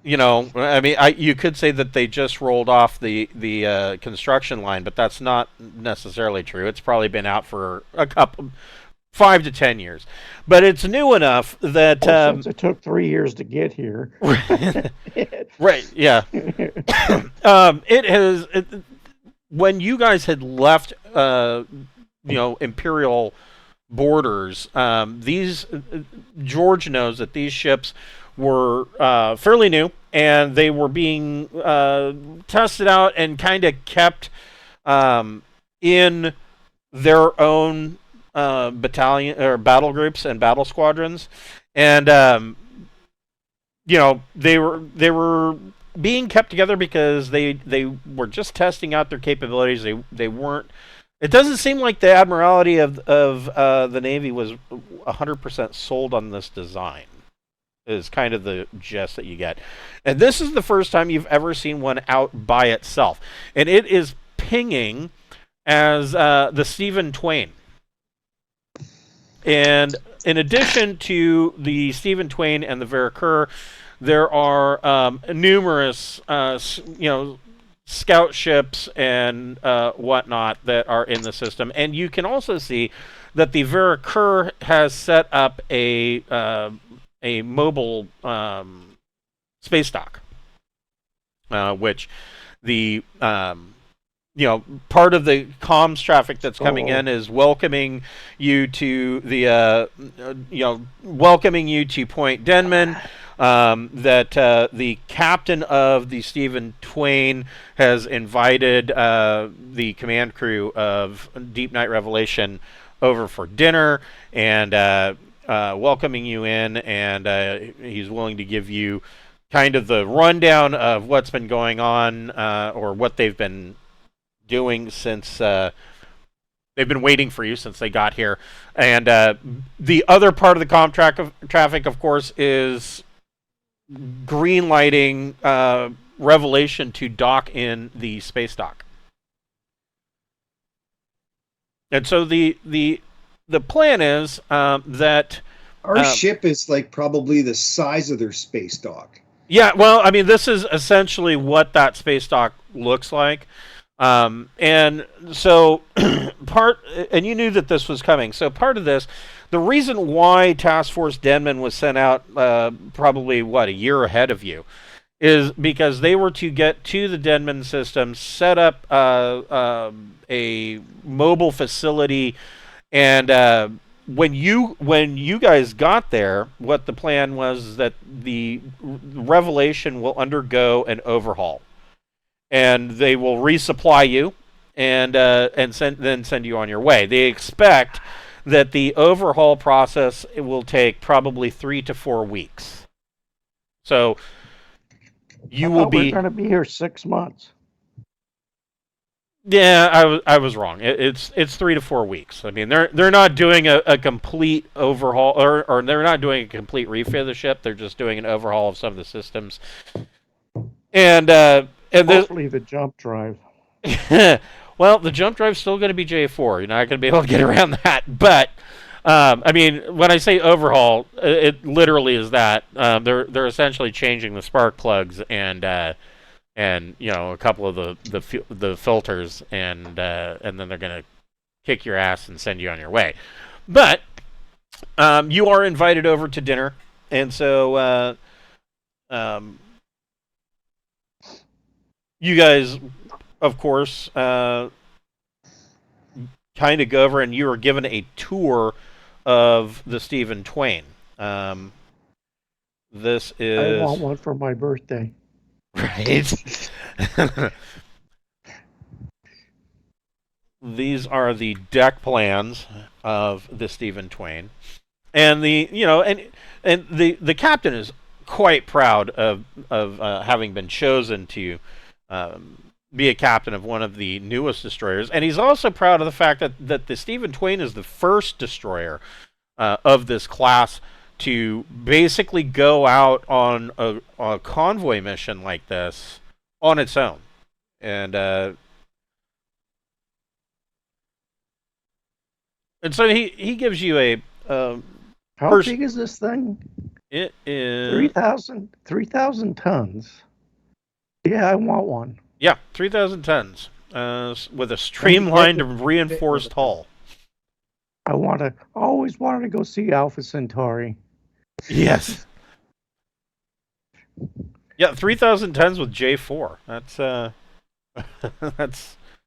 I mean, you could say that they just rolled off the construction line, but that's not necessarily true. It's probably been out for a couple, 5 to 10 years, but it's new enough that since it took 3 years to get here. Right? Yeah. It has. When you guys had left, Imperial borders, George knows that these ships were fairly new, and they were being tested out and kind of kept in their own battalion or battle groups and battle squadrons, and they were being kept together because they were just testing out their capabilities. They weren't. It doesn't seem like the Admiralty of the Navy was 100% sold on this design. Is kind of the gist that you get, and this is the first time you've ever seen one out by itself, and it is pinging as the Stephen Twain. And in addition to the Stephen Twain and the Vera Kerr, there are numerous, scout ships and whatnot that are in the system. And you can also see that the Vera Kerr has set up a mobile space dock, which the part of the comms traffic that's coming in is welcoming you to the welcoming you to Point Denman. That the captain of the Stephen Twain has invited the command crew of Deepnight Revelation over for dinner and welcoming you in, and he's willing to give you kind of the rundown of what's been going on or what they've been doing since they've been waiting for you since they got here. And the other part of the comm traffic, of course, is green lighting Revelation to dock in the space dock. And so the plan is that our ship is like probably the size of their space dock. Yeah, well, I mean, this is essentially what that space dock looks like. And so and you knew that this was coming. So part of this, the reason why Task Force Denman was sent out probably, a year ahead of you, is because they were to get to the Denman system, set up a mobile facility, and when you guys got there, what the plan was that the Revelation will undergo an overhaul. And they will resupply you, and send you on your way. They expect that the overhaul process will take probably 3 to 4 weeks. So you will be. We're going to be here 6 months. Yeah, I was wrong. It's 3 to 4 weeks. I mean, they're not doing a complete overhaul, or they're not doing a complete refit of the ship. They're just doing an overhaul of some of the systems. And hopefully the jump drive. Well, the jump drive's still going to be J4. You're not going to be able to get around that. But I mean, when I say overhaul, it literally is that. They're essentially changing the spark plugs and a couple of the filters, and then they're going to kick your ass and send you on your way. But you are invited over to dinner, and so you guys, of course, kind of go over, and you are given a tour of the Stephen Twain. This is. I want one for my birthday. Right. These are the deck plans of the Stephen Twain, and the captain is quite proud of having been chosen to be a captain of one of the newest destroyers, and he's also proud of the fact that the Stephen Twain is the first destroyer of this class to basically go out on a convoy mission like this on its own. And so he gives you a how big is this thing? It is 3,000 tons. Yeah, I want one. Yeah, 3,000 tons with a streamlined and reinforced hull. I always wanted to go see Alpha Centauri. Yes. Yeah, 3,000 tons with J4. That's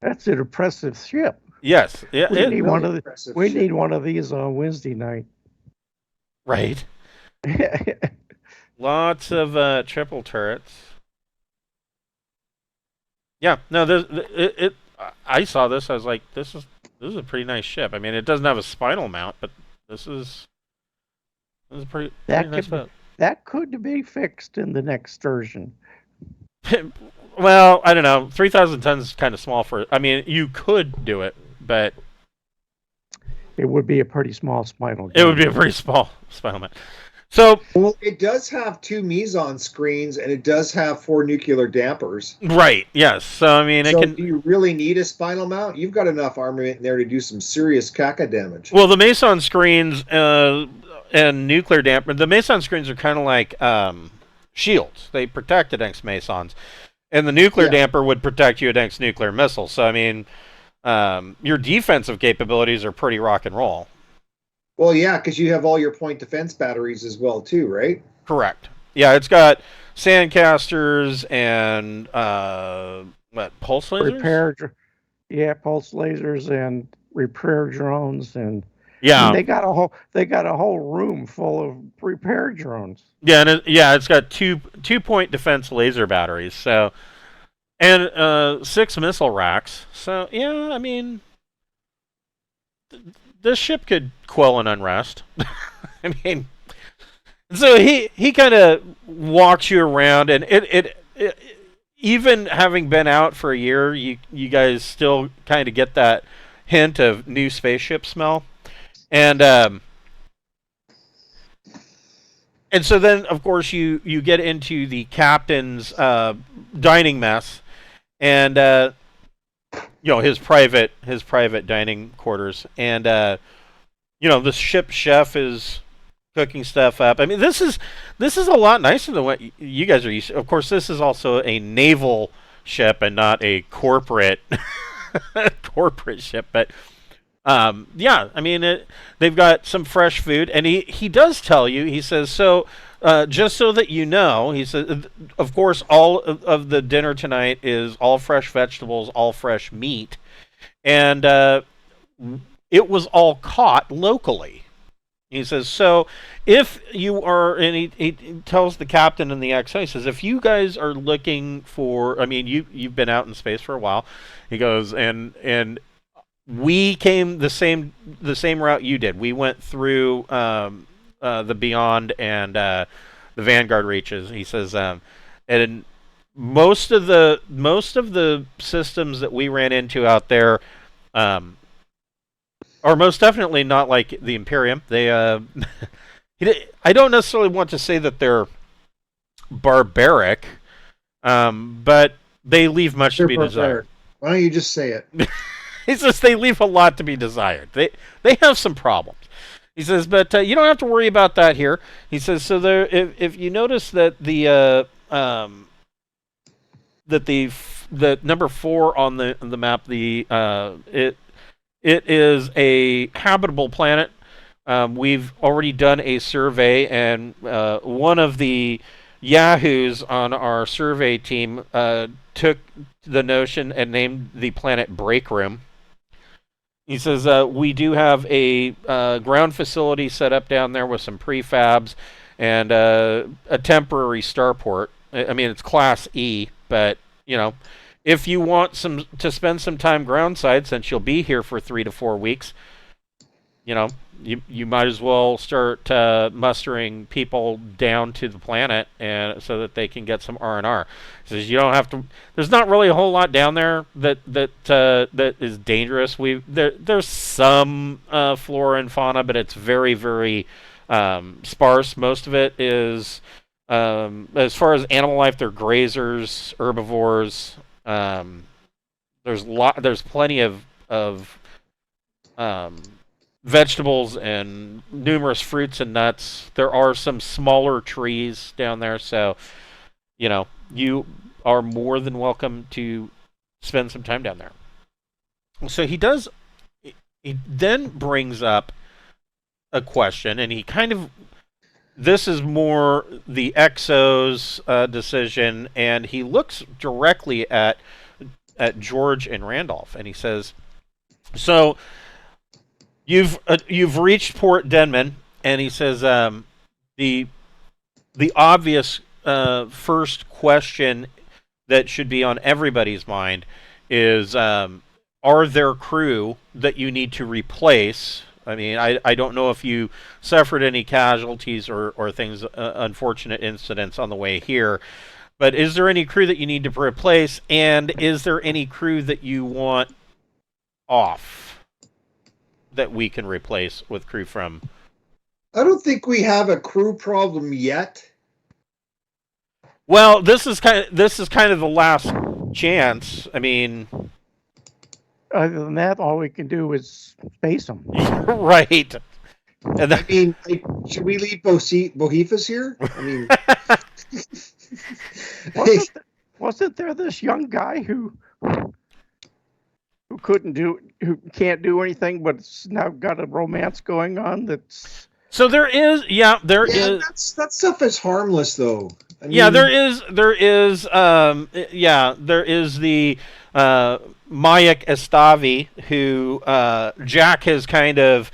That's an impressive ship. Yes. Yeah. We need one of these on Wednesday night. Right. Lots of triple turrets. Yeah. No. I saw this. I was like, this is a pretty nice ship. I mean, it doesn't have a spinal mount, but this is pretty nice boat. That could be fixed in the next version. Well, I don't know. 3,000 tons is kind of small for it. I mean, you could do it, but it would be a pretty small spinal. It would be a pretty small spinal mount. So, Well, it does have 2 meson screens, and it does have 4 nuclear dampers. right, yes. So, I mean, it So can. do you really need a spinal mount? You've got enough armament in there to do some serious caca damage. Well, the Meson screens and nuclear damper. The Meson screens are kind of like shields. They protect against Mesons, and the nuclear Yeah. damper would protect you against nuclear missiles. So, I mean, your defensive capabilities are pretty rock and roll. Well, yeah, because you have all your point defense batteries as well, too, right? Correct. Yeah, it's got sandcasters and what, pulse lasers? Pulse lasers and repair drones, and Yeah, they got a whole room full of repair drones. yeah, and it's got 2-point defense laser batteries. So, and 6 missile racks. So, yeah, I mean, this ship could quell an unrest. I mean, so he kind of walks you around, and it even having been out for a year, you guys still kind of get that hint of new spaceship smell, and so then of course you get into the captain's dining mess, and his private dining quarters, and the ship chef is cooking stuff up. I mean, this is a lot nicer than what you guys are used to. Of course, this is also a naval ship and not a corporate corporate ship. But yeah, I mean, they've got some fresh food, and he does tell you. He says, so just so that you know, he says, of course, all of the dinner tonight is all fresh vegetables, all fresh meat, and it was all caught locally. He says, so if you are, and he tells the captain and the XO, he says, if you guys are looking for, I mean, you've been out in space for a while. He goes, and we came the same route you did. We went through the Beyond and the Vanguard reaches. He says, and most of the systems that we ran into out there, are most definitely not like the Imperium. They, I don't necessarily want to say that they're barbaric, but they leave much to be desired. Why don't you just say it? He says they leave a lot to be desired. They have some problems. He says, but you don't have to worry about that here. He says, so there, if you notice that the number 4 on the map, it is a habitable planet. We've already done a survey, and one of the yahoos on our survey team took the notion and named the planet Breakroom. He says, we do have a ground facility set up down there with some prefabs and a temporary starport. I mean, it's Class E, but, if you want to spend some time groundside, since you'll be here for 3 to 4 weeks, you might as well start mustering people down to the planet, and so that they can get some R&R. Says you don't have to. There's not really a whole lot down there that is dangerous. There's some flora and fauna, but it's very, very sparse. Most of it is, as far as animal life, they're grazers, herbivores. There's plenty of vegetables and numerous fruits and nuts. There are some smaller trees down there, so you are more than welcome to spend some time down there. So he then brings up a question, and this is more the XO's decision, and he looks directly at George and Randolph, and he says, so you've reached Port Denman, and he says, the obvious first question that should be on everybody's mind is, are there crew that you need to replace? I mean, I don't know if you suffered any casualties or things, unfortunate incidents on the way here, but is there any crew that you need to replace, and is there any crew that you want off that we can replace with crew from I don't think we have a crew problem yet. Well, this is kind of the last chance. I mean, Other than that, all we can do is space them. right. And I mean, like, should we leave Bohifus here? I mean, Wasn't there this young guy who can't do anything, but's now got a romance going on? That's so there is, there yeah, is. that stuff is harmless, though. I mean, Yeah, there is the Mayak Estavi, who Jack has kind of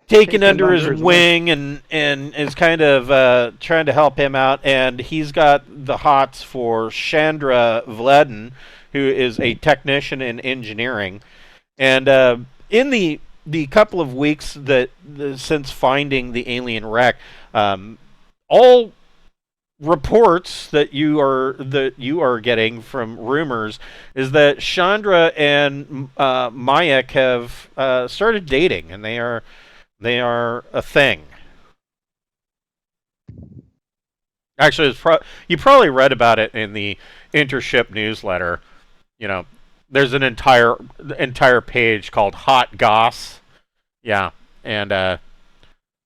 taken under his wing and is kind of trying to help him out, and he's got the hots for Chandra Vledin, who is a technician in engineering. And in the couple of weeks since finding the alien wreck, all reports that you are getting from rumors is that Chandra and Mayak have started dating, and they are a thing. Actually, you probably read about it in the Intership newsletter. You know, there's an entire page called Hot Goss. Yeah, and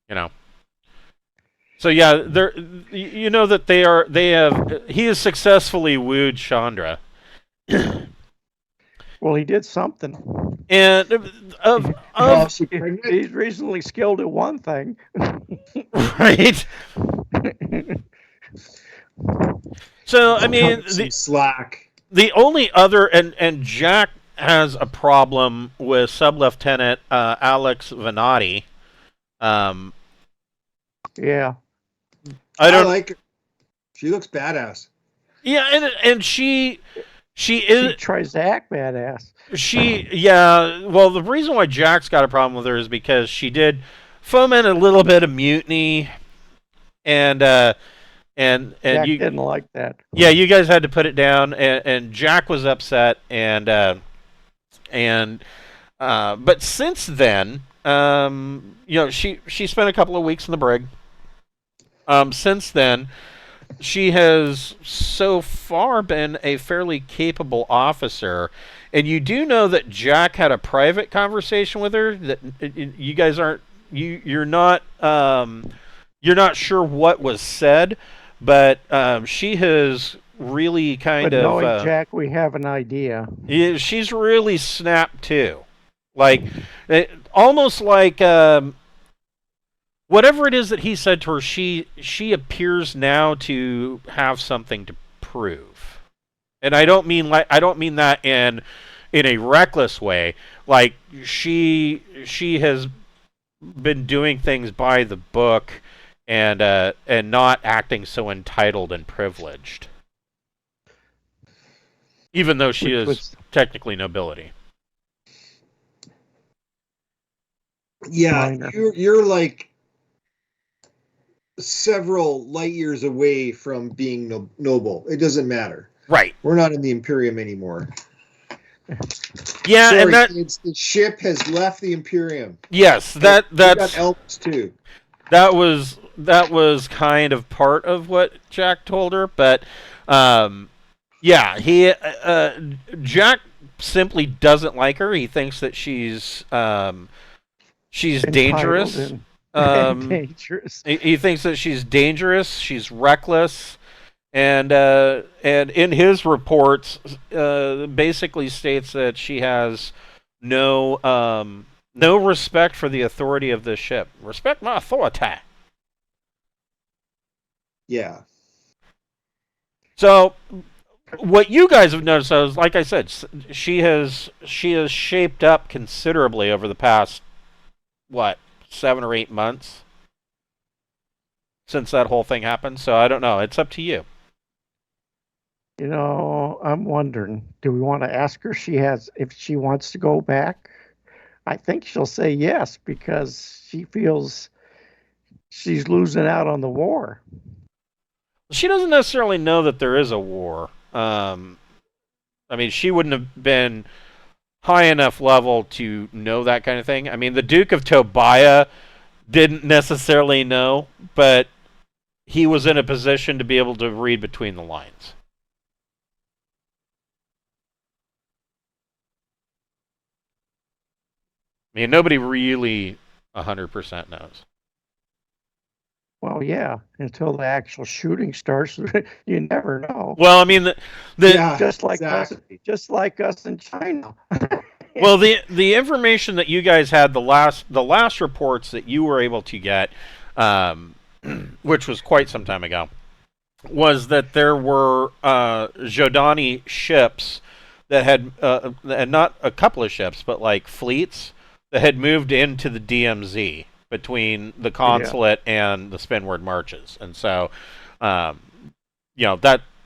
you know. So yeah, you know that he has successfully wooed Chandra. Well, he did something. And he's reasonably skilled at one thing. Right. So I mean, slack. The only other and Jack has a problem with Sub-Lieutenant Alex Venati. Yeah. I like her. She looks badass. Yeah, and she tries to act badass. Well, the reason why Jack's got a problem with her is because she did foment a little bit of mutiny, and Jack you didn't like that. Yeah, you guys had to put it down, and Jack was upset, but since then, she spent a couple of weeks in the brig. Since then, she has so far been a fairly capable officer, and you do know that Jack had a private conversation with her that you guys aren't you're not sure what was said, but she has really knowing Jack, we have an idea. She's really snapped too, almost like. Whatever it is that he said to her, she appears now to have something to prove, and I don't mean that in a reckless way. Like she has been doing things by the book and not acting so entitled and privileged, even though she is technically nobility. Yeah, you're like several light years away from being noble. It doesn't matter. Right. We're not in the Imperium anymore. Yeah, sorry, and the ship has left the Imperium. Yes, that's got elves too. That was kind of part of what Jack told her, but Jack simply doesn't like her. He thinks that she's dangerous. Dangerous. He thinks that she's dangerous. She's reckless, and in his reports, basically states that she has no respect for the authority of this ship. Respect my authority. Yeah. So, what you guys have noticed is, like I said, she has shaped up considerably over the past 7 or 8 months since that whole thing happened. So I don't know. It's up to you. I'm wondering, do we want to ask her if she wants to go back? I think she'll say yes, because she feels she's losing out on the war. She doesn't necessarily know that there is a war. I mean, she wouldn't have been high enough level to know that kind of thing. I mean, the Duke of Tobiah didn't necessarily know, but he was in a position to be able to read between the lines. I mean, nobody really 100% knows. Well, yeah, until the actual shooting starts, you never know. Well, I mean, Yeah, Just like exactly. just like us in China. well, the information that you guys had, the last reports that you were able to get, which was quite some time ago, was that there were Jordani ships that had and not a couple of ships, but like fleets that had moved into the DMZ between the consulate and the Spinward Marches, and so that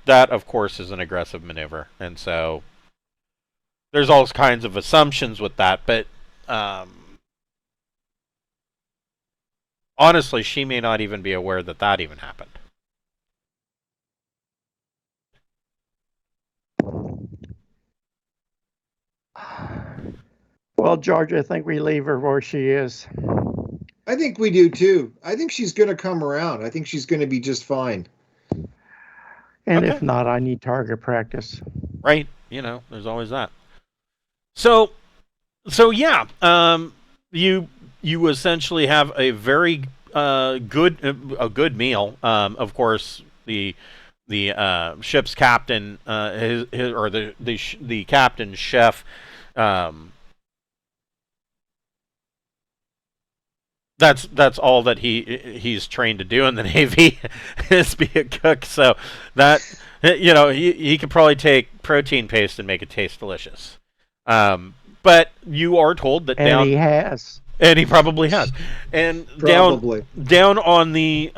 of course is an aggressive maneuver, and so there's all kinds of assumptions with that, but honestly, she may not even be aware that that even happened. Well, George, I think we leave her where she is. I think we do too. I think she's going to come around. I think she's going to be just fine. And Okay. if not, I need target practice. Right? There's always that. So yeah, you essentially have a very good meal. Of course, the ship's captain, the captain's chef. That's all that he's trained to do in the Navy is be a cook. So that he could probably take protein paste and make it taste delicious. But you are told that he has. And he probably has. And Probably. down on the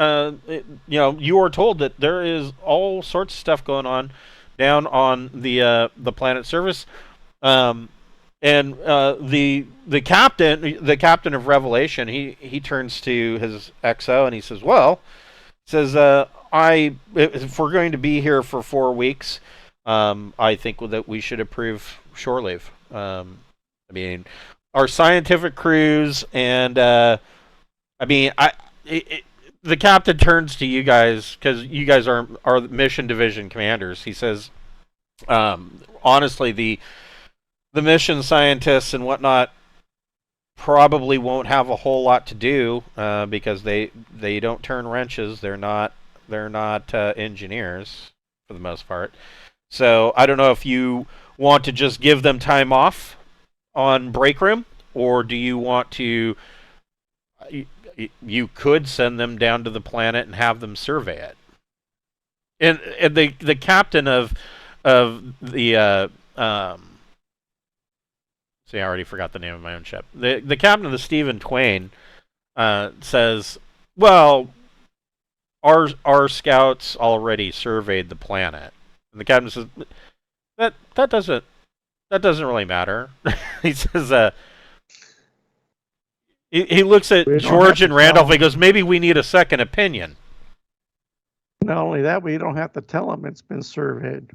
you are told that there is all sorts of stuff going on down on the planet surface. And the captain of Revelation, he turns to his XO and he says, if we're going to be here for 4 weeks, I think that we should approve shore leave. I mean, our scientific crews and the captain turns to you guys because you guys are mission division commanders. He says, honestly, the mission scientists and whatnot probably won't have a whole lot to do because they don't turn wrenches. They're not engineers for the most part. So I don't know if you want to just give them time off on Breakroom, or do you want to? You could send them down to the planet and have them survey it. And the captain of the see, I already forgot the name of my own ship. The captain of the Stephen Twain says, "Well, our scouts already surveyed the planet." And the captain says, "That doesn't really matter." He says, he looks at George and Randolph. He goes, "Maybe we need a second opinion." Not only that, we don't have to tell them it's been surveyed.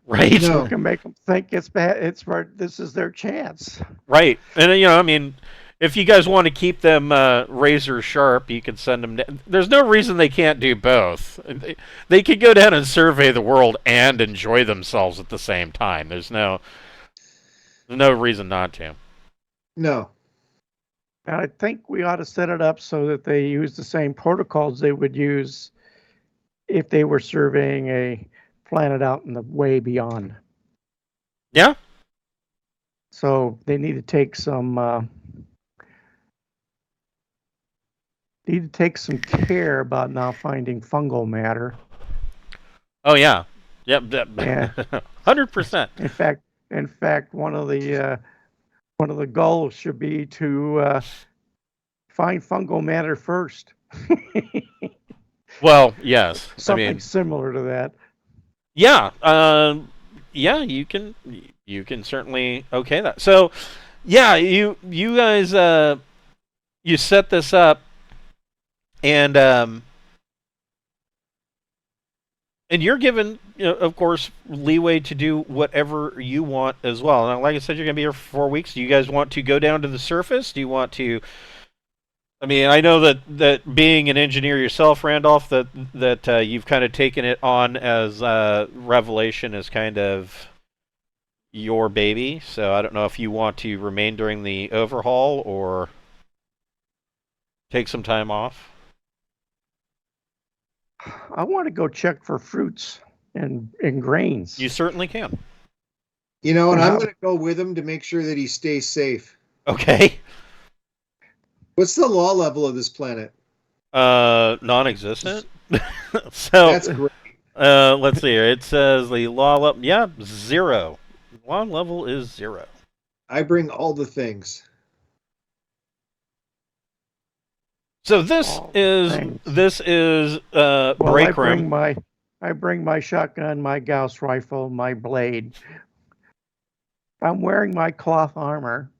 Right. We can make them think it's bad. This is their chance. Right. And I mean, if you guys want to keep them razor sharp, you can send them down. There's no reason they can't do both. They could go down and survey the world and enjoy themselves at the same time. There's no reason not to. No. I think we ought to set it up so that they use the same protocols they would use if they were surveying a planet out in the way beyond. Yeah. So they need to take some care about not finding fungal matter. Oh yeah. Yep. 100%. In fact, one of the goals should be to find fungal matter first. Well, yes. Something similar to that. Yeah. Yeah. You can certainly okay that. So, yeah. You guys you set this up, and you're given, of course, leeway to do whatever you want as well. Now, like I said, you're going to be here for 4 weeks. Do you guys want to go down to the surface? Do you want to I mean, I know that being an engineer yourself, Randolph, that you've kind of taken it on as Revelation is kind of your baby. So I don't know if you want to remain during the overhaul or take some time off. I want to go check for fruits and grains. You certainly can. You know, and I'm going to go with him to make sure that he stays safe. Okay. What's the law level of this planet? Non-existent. So That's great. let's see here. It says the law level, 0. Law level is 0. I bring all the things. So this is Well, Breakroom. I bring my shotgun, my Gauss rifle, my blade. I'm wearing my cloth armor.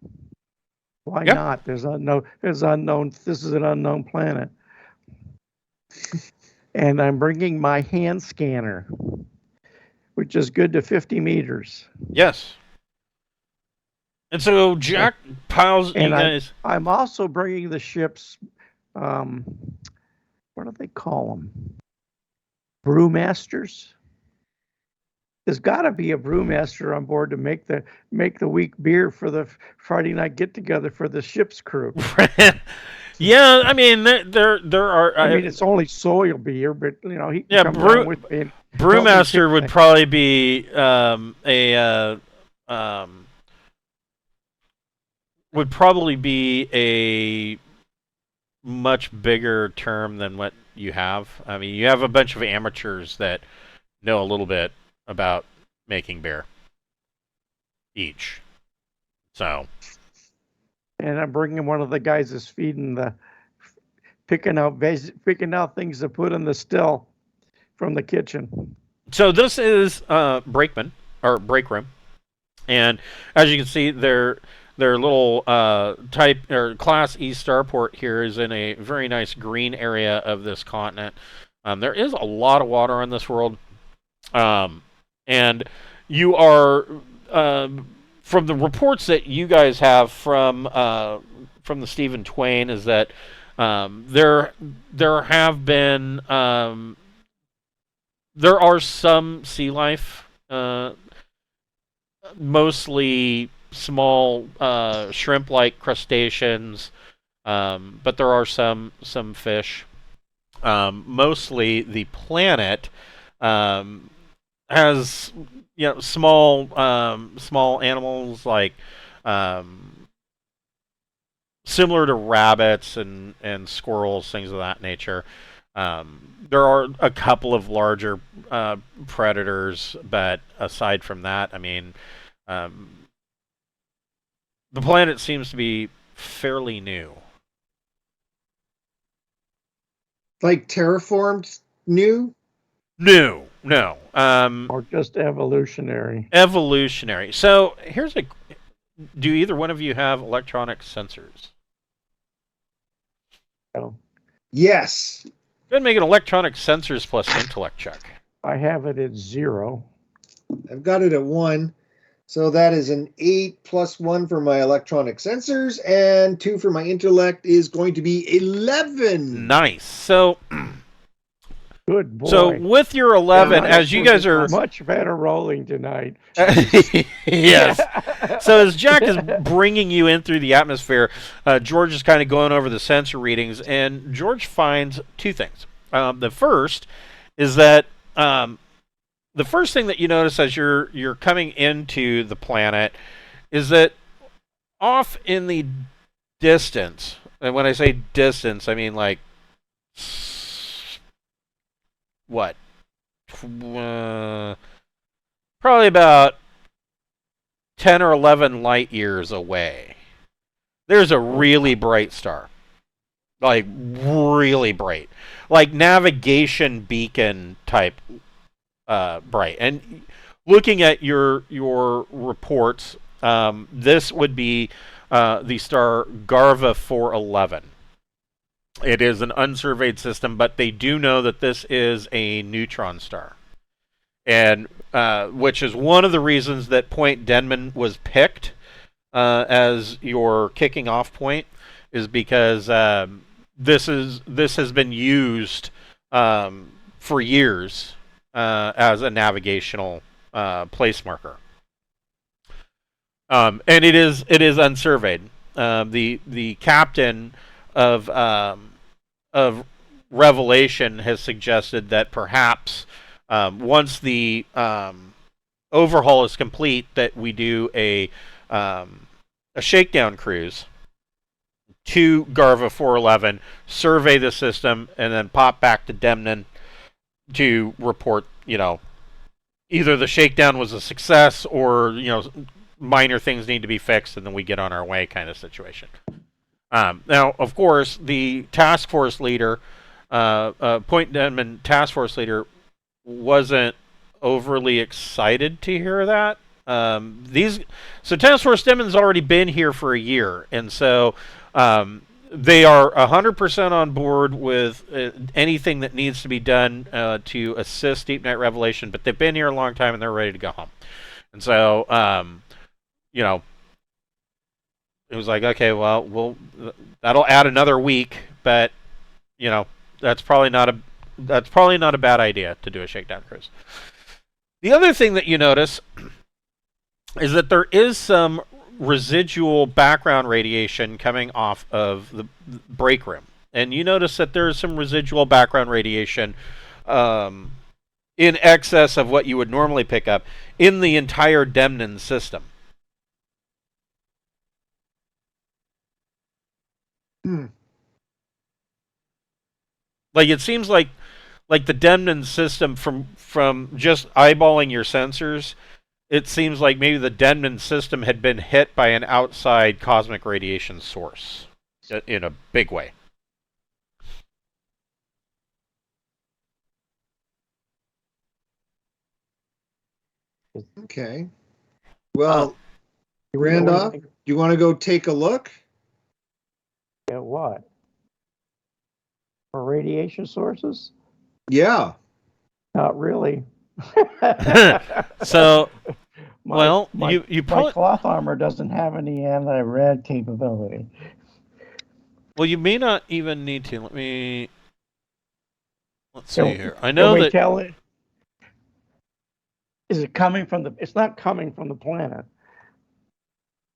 Why Yep. not? There's unknown. This is an unknown planet. And I'm bringing my hand scanner, which is good to 50 meters. Yes. And so Jack piles you And guys. I'm also bringing the ship's, what do they call them? Brewmasters. There's got to be a brewmaster on board to make the weak beer for the Friday night get together for the ship's crew. Yeah, I mean there are. I mean, it's only soil beer, but he can come brew- down with me. Brewmaster would probably be a much bigger term than what you have. I mean, you have a bunch of amateurs that know a little bit about making beer each. So. And I'm bringing one of the guys that's picking out things to put in the still from the kitchen. So this is Breakroom, and as you can see, their little type or Class E starport here is in a very nice green area of this continent. There is a lot of water on this world, and you are from the reports that you guys have from the Stephen Twain is that there have been there are some sea life, mostly small shrimp-like crustaceans, but there are some fish. Mostly the planet has small animals like similar to rabbits and squirrels, things of that nature. There are a couple of larger predators, but aside from that, I mean, the planet seems to be fairly new. Like terraformed new? No. Or just evolutionary. Evolutionary. So here's do either one of you have electronic sensors? No. Yes. Go ahead and make an electronic sensors plus intellect check. I have it at 0. I've got it at 1. So that is an 8 plus 1 for my electronic sensors, and 2 for my intellect is going to be 11. Nice. So Good boy. So with your 11, as you guys are much better rolling tonight. Yes. So as Jack is bringing you in through the atmosphere, George is kind of going over the sensor readings, and George finds two things. The first is that the first thing that you notice as you're coming into the planet is that off in the distance, and when I say distance, I mean like what? Probably about 10 or 11 light years away. There's a really bright star. Like really bright. Like navigation beacon type bright. And looking at your reports, this would be the star Garva 411. It is an unsurveyed system, but they do know that this is a neutron star, and which is one of the reasons that Point Demnan was picked as your kicking off point, is because this has been used for years as a navigational place marker, and it is unsurveyed. The captain of Revelation has suggested that perhaps once the overhaul is complete, that we do a shakedown cruise to Garva 411, survey the system, and then pop back to Demnan to report, either the shakedown was a success or, minor things need to be fixed, and then we get on our way kind of situation. Now, of course, the task force leader, Point Demnan task force leader, wasn't overly excited to hear that. So Task Force Demnan's already been here for a year, and so they are 100% on board with anything that needs to be done to assist Deep Night Revelation, but they've been here a long time and they're ready to go home. And so, it was like, okay, well, that'll add another week, but that's probably not a bad idea to do a shakedown cruise. The other thing that you notice is that there is some residual background radiation coming off of the Breakroom. And you notice that there is some residual background radiation in excess of what you would normally pick up in the entire Demnan system. Like, it seems like the Demnan system, from just eyeballing your sensors, it seems like maybe the Demnan system had been hit by an outside cosmic radiation source in a big way. Okay. Well, Randolph, you want to go take a look? At what? For radiation sources? Yeah. Not really. So, my you probably, cloth armor doesn't have any anti-rad capability. well, you may not even need to. Let's see here. I know can we that. Tell it? Is it coming from the? It's not coming from the planet.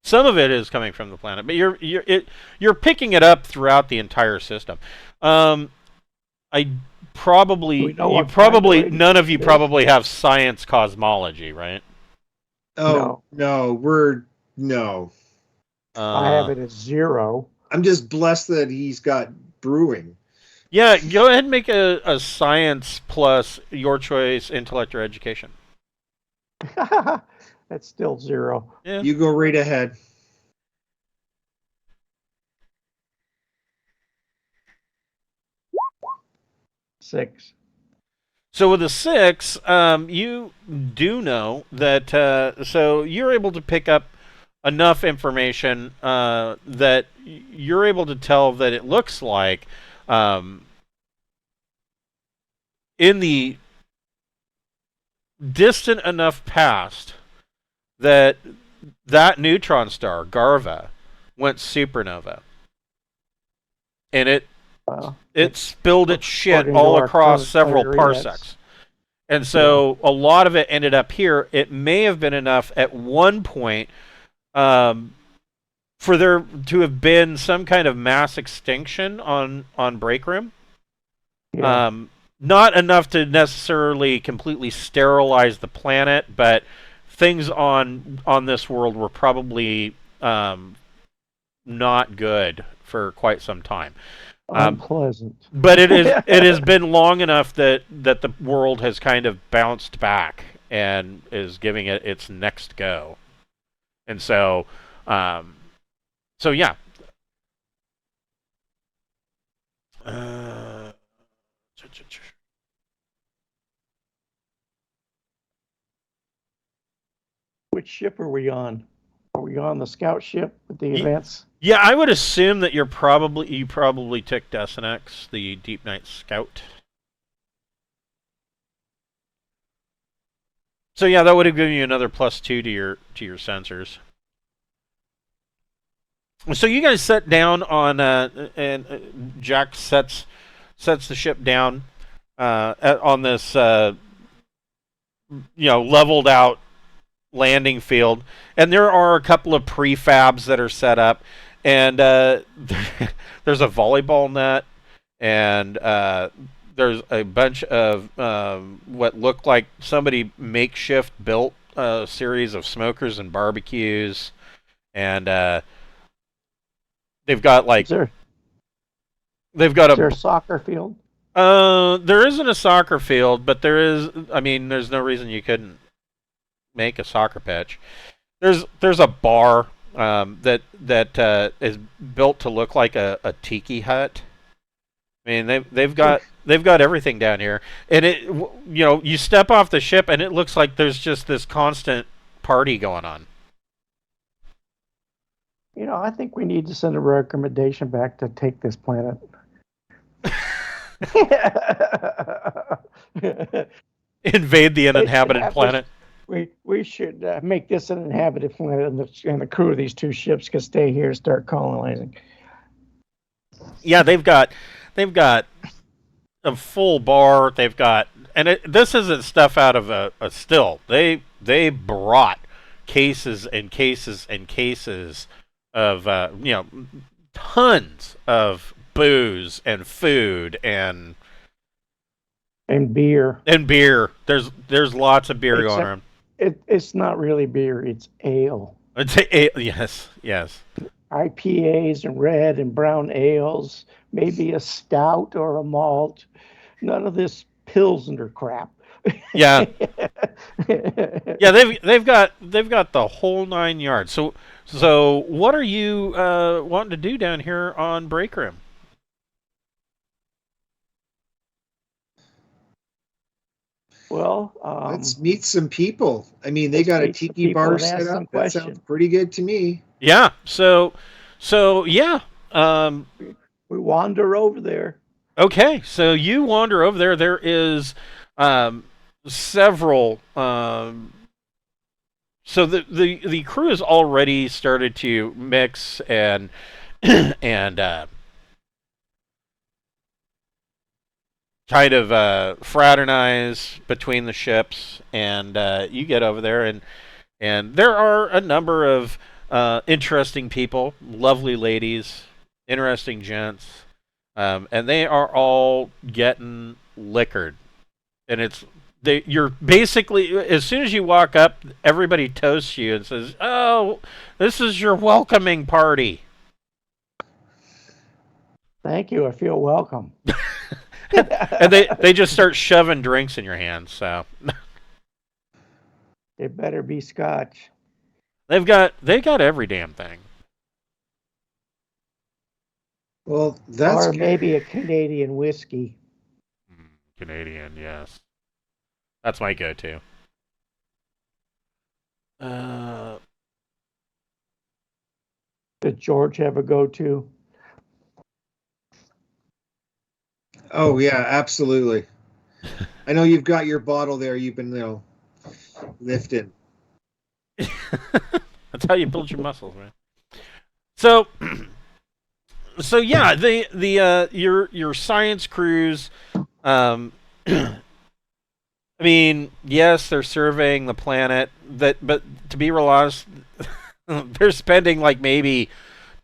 Some of it is coming from the planet, but you're picking it up throughout the entire system. None of you probably have science cosmology, right? Oh no. I have it at 0. I'm just blessed that he's got brewing. Yeah, go ahead and make a science plus your choice, intellect or education. That's still 0. Yeah. You go right ahead. Six. So with a 6, you do know that. So you're able to pick up enough information that you're able to tell that it looks like in the distant enough past that neutron star, Garva, went supernova. And it spilled its shit all across several parsecs. And so a lot of it ended up here. It may have been enough at one point for there to have been some kind of mass extinction on Breakroom. Yeah. Not enough to necessarily completely sterilize the planet, but things on this world were probably not good for quite some time. Unpleasant. But it has been long enough that the world has kind of bounced back and is giving it its next go. And so yeah. Which ship are we on? Are we on the scout ship with the events? Yeah, I would assume that you probably took Desinex, the Deep Night Scout. So yeah, that would have given you another +2 to your sensors. So you guys set down on and Jack sets the ship down on this leveled out landing field, and there are a couple of prefabs that are set up, and there's a volleyball net, and there's a bunch of what look like somebody makeshift built a series of smokers and barbecues, and they've got like Is there, they've got is there a soccer field? there isn't a soccer field, but there is. I mean, there's no reason you couldn't make a soccer pitch. There's a bar that is built to look like a tiki hut. I mean, they've got everything down here, and you step off the ship and it looks like there's just this constant party going on. I think we need to send a recommendation back to take this planet. Invade the uninhabited planet. We should make this an inhabited planet, and the crew of these two ships can stay here and start colonizing. Yeah, they've got a full bar. They've got, and this isn't stuff out of a still. They brought cases and cases and cases of tons of booze and food and beer. There's lots of beer going around. It's not really beer, it's ale. Yes. IPAs and red and brown ales, maybe a stout or a malt. None of this Pilsner crap. Yeah. Yeah, they've got the whole 9 yards. So what are you wanting to do down here on Breakroom? Well, let's meet some people. I mean, they got a tiki bar set up. That sounds pretty good to me. Yeah. So yeah. We wander over there. Okay. So you wander over there. There is several. So the crew has already started to mix and kind of fraternize between the ships, and you get over there, and there are a number of interesting people, lovely ladies, interesting gents, and they are all getting liquored, and you're basically, as soon as you walk up, everybody toasts you and says, "Oh, this is your welcoming party." Thank you. I feel welcome. And they just start shoving drinks in your hands. So it better be scotch. they got every damn thing. Well, that's or maybe a Canadian whiskey. Canadian, yes, that's my go-to. Did George have a go-to? Oh yeah, absolutely. I know you've got your bottle there. You've been, lifting. That's how you build your muscles, man. So yeah, your science crews. I mean, yes, they're surveying the planet. But to be real honest, they're spending like maybe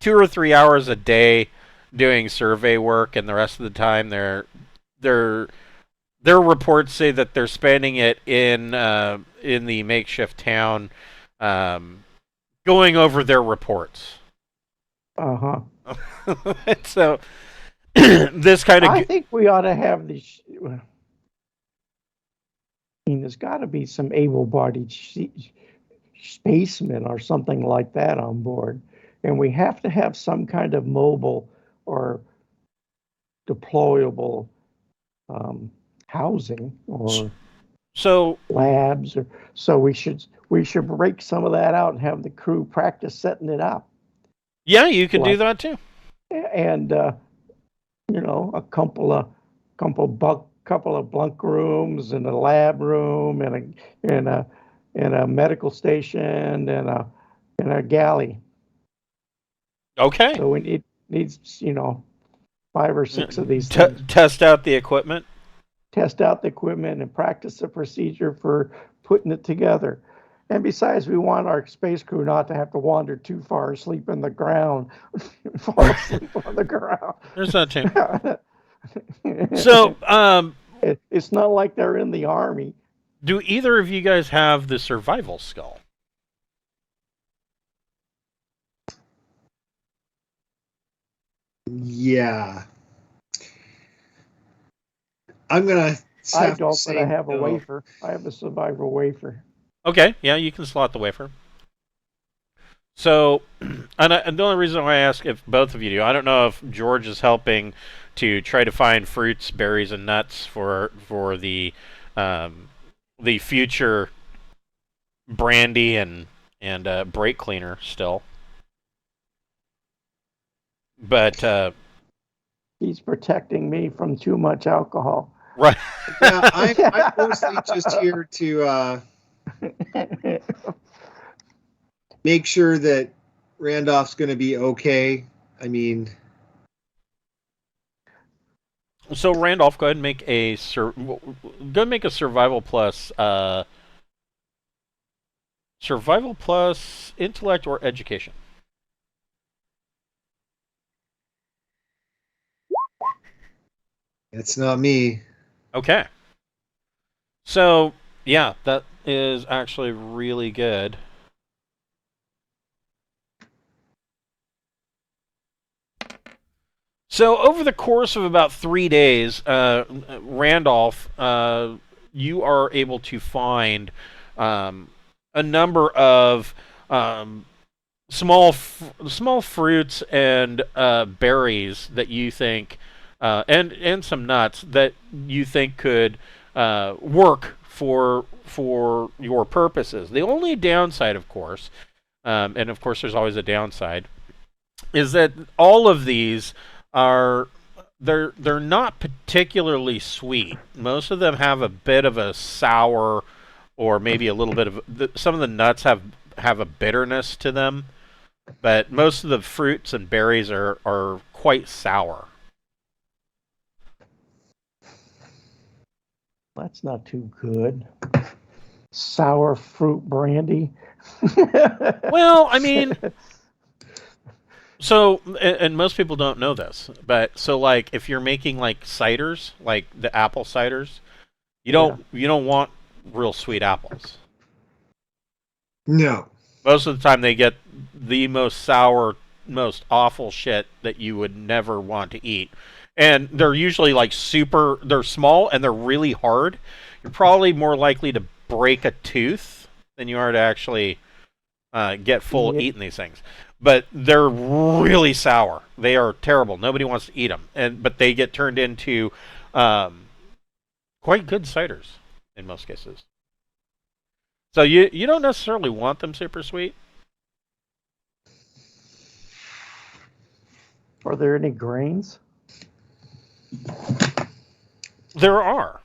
2 or 3 hours a day doing survey work, and the rest of the time their reports say that they're spending it in the makeshift town, going over their reports. So this kind of, I think we ought to have these. I mean, there's got to be some able-bodied spacemen or something like that on board, and we have to have some kind of mobile or deployable housing or labs, or so we should break some of that out and have the crew practice setting it up. Yeah, you could do that too. And a couple of bunk rooms and a lab room and a medical station and a galley. Okay. So we needs 5 or 6 of these things. Test out the equipment. Test out the equipment and practice the procedure for putting it together. And besides, we want our space crew not to have to wander too far, sleep in the ground, fall asleep on the ground. There's that too. So, it's not like they're in the army. do either of you guys have the survival skull? Yeah. I'm gonna. I don't, but I have a wafer. I have a survival wafer. Okay, yeah, you can slot the wafer. So, and the only reason why I ask if both of you do, I don't know if George is helping to try to find fruits, berries, and nuts for the future brandy and brake cleaner still. But he's protecting me from too much alcohol. Right. Yeah, I'm mostly just here to make sure that Randolph's going to be okay. I mean, so Randolph, go ahead and make a survival plus intellect or education. it's not me. Okay. So, yeah, that is actually really good. So, over the course of about 3 days, Randolph, you are able to find a number of small fruits and berries that you think, and some nuts that you think could work for your purposes. The only downside, of course, and of course there's always a downside, is that all of these are they're not particularly sweet. Most of them have a bit of a sour, or maybe a little bit of some of the nuts have a bitterness to them, but most of the fruits and berries are quite sour. That's not too good. Sour fruit brandy. Well, I mean, so, and most people don't know this, but so like if you're making like ciders, like the apple ciders, you don't want real sweet apples. No. Most of the time they get the most sour, most awful shit that you would never want to eat. And they're usually like they're small and they're really hard. You're probably more likely to break a tooth than you are to actually get full eating these things. But they're really sour. They are terrible. Nobody wants to eat them. But they get turned into quite good ciders in most cases. So you don't necessarily want them super sweet. Are there any grains? There are.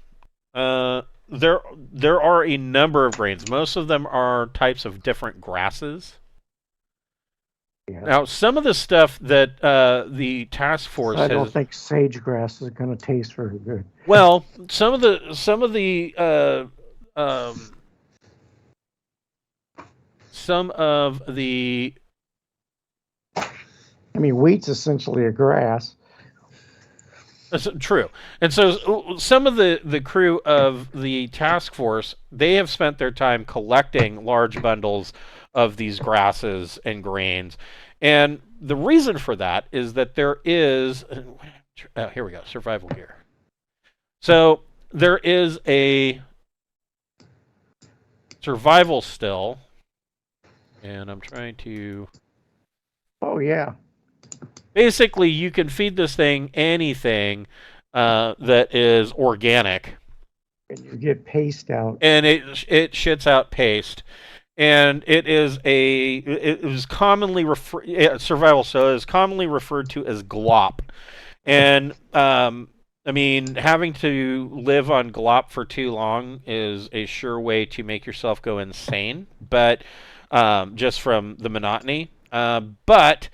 There are a number of grains. Most of them are types of different grasses. Yeah. Now, some of the stuff that the task force I don't think sage grass is going to taste very good. Well, some of the I mean, wheat's essentially a grass. That's true. And so some of the crew of the task force, they have spent their time collecting large bundles of these grasses and grains. And the reason for that is that there is... here we go, survival gear. So there is a survival still. And I'm trying to... Oh, yeah. Basically, you can feed this thing anything that is organic. And you get paste out. And it shits out paste. And it is commonly survival, so it is commonly referred to as glop. And I mean, having to live on glop for too long is a sure way to make yourself go insane. But just from the monotony. But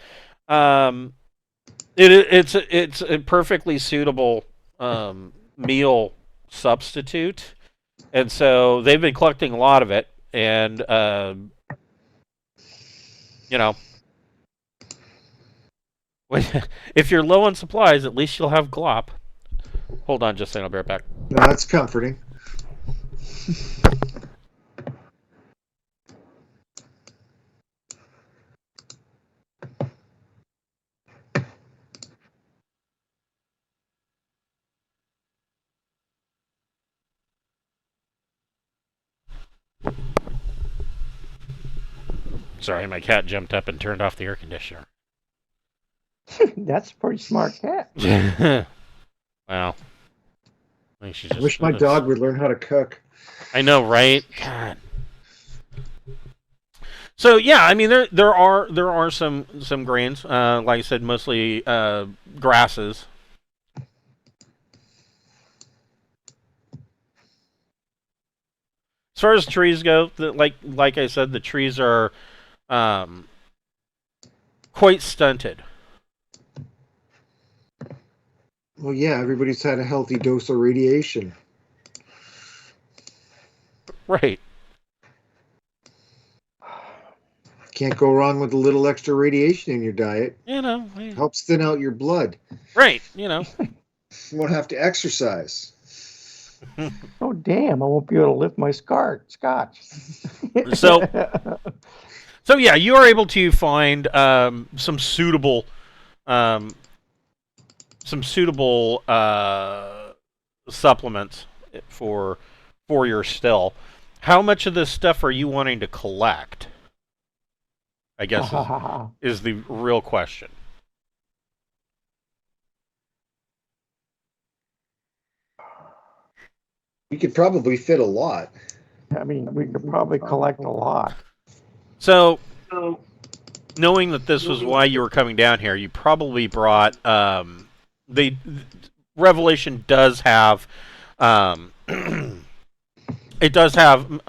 It's a perfectly suitable meal substitute, and so they've been collecting a lot of it, and you know, if you're low on supplies, at least you'll have glop. Hold on, just a second, I'll be right back. No, that's comforting. Sorry, my cat jumped up and turned off the air conditioner. That's a pretty smart cat. Wow. I think she's just, I wish my dog would learn how to cook. I know, right? God. So yeah, I mean there are some grains. Like I said, mostly grasses. As far as trees go, like I said, the trees are quite stunted. Well, yeah, everybody's had a healthy dose of radiation. Right. Can't go wrong with a little extra radiation in your diet. You know. Helps thin out your blood. Right. You know. You won't have to exercise. Oh, damn, I won't be able to lift my scotch. So yeah, you are able to find some suitable supplements for your still. How much of this stuff are you wanting to collect? I guess is the real question. We could probably fit a lot. I mean, we could probably collect a lot. So, knowing that this was why you were coming down here, you probably brought the Revelation does have it does have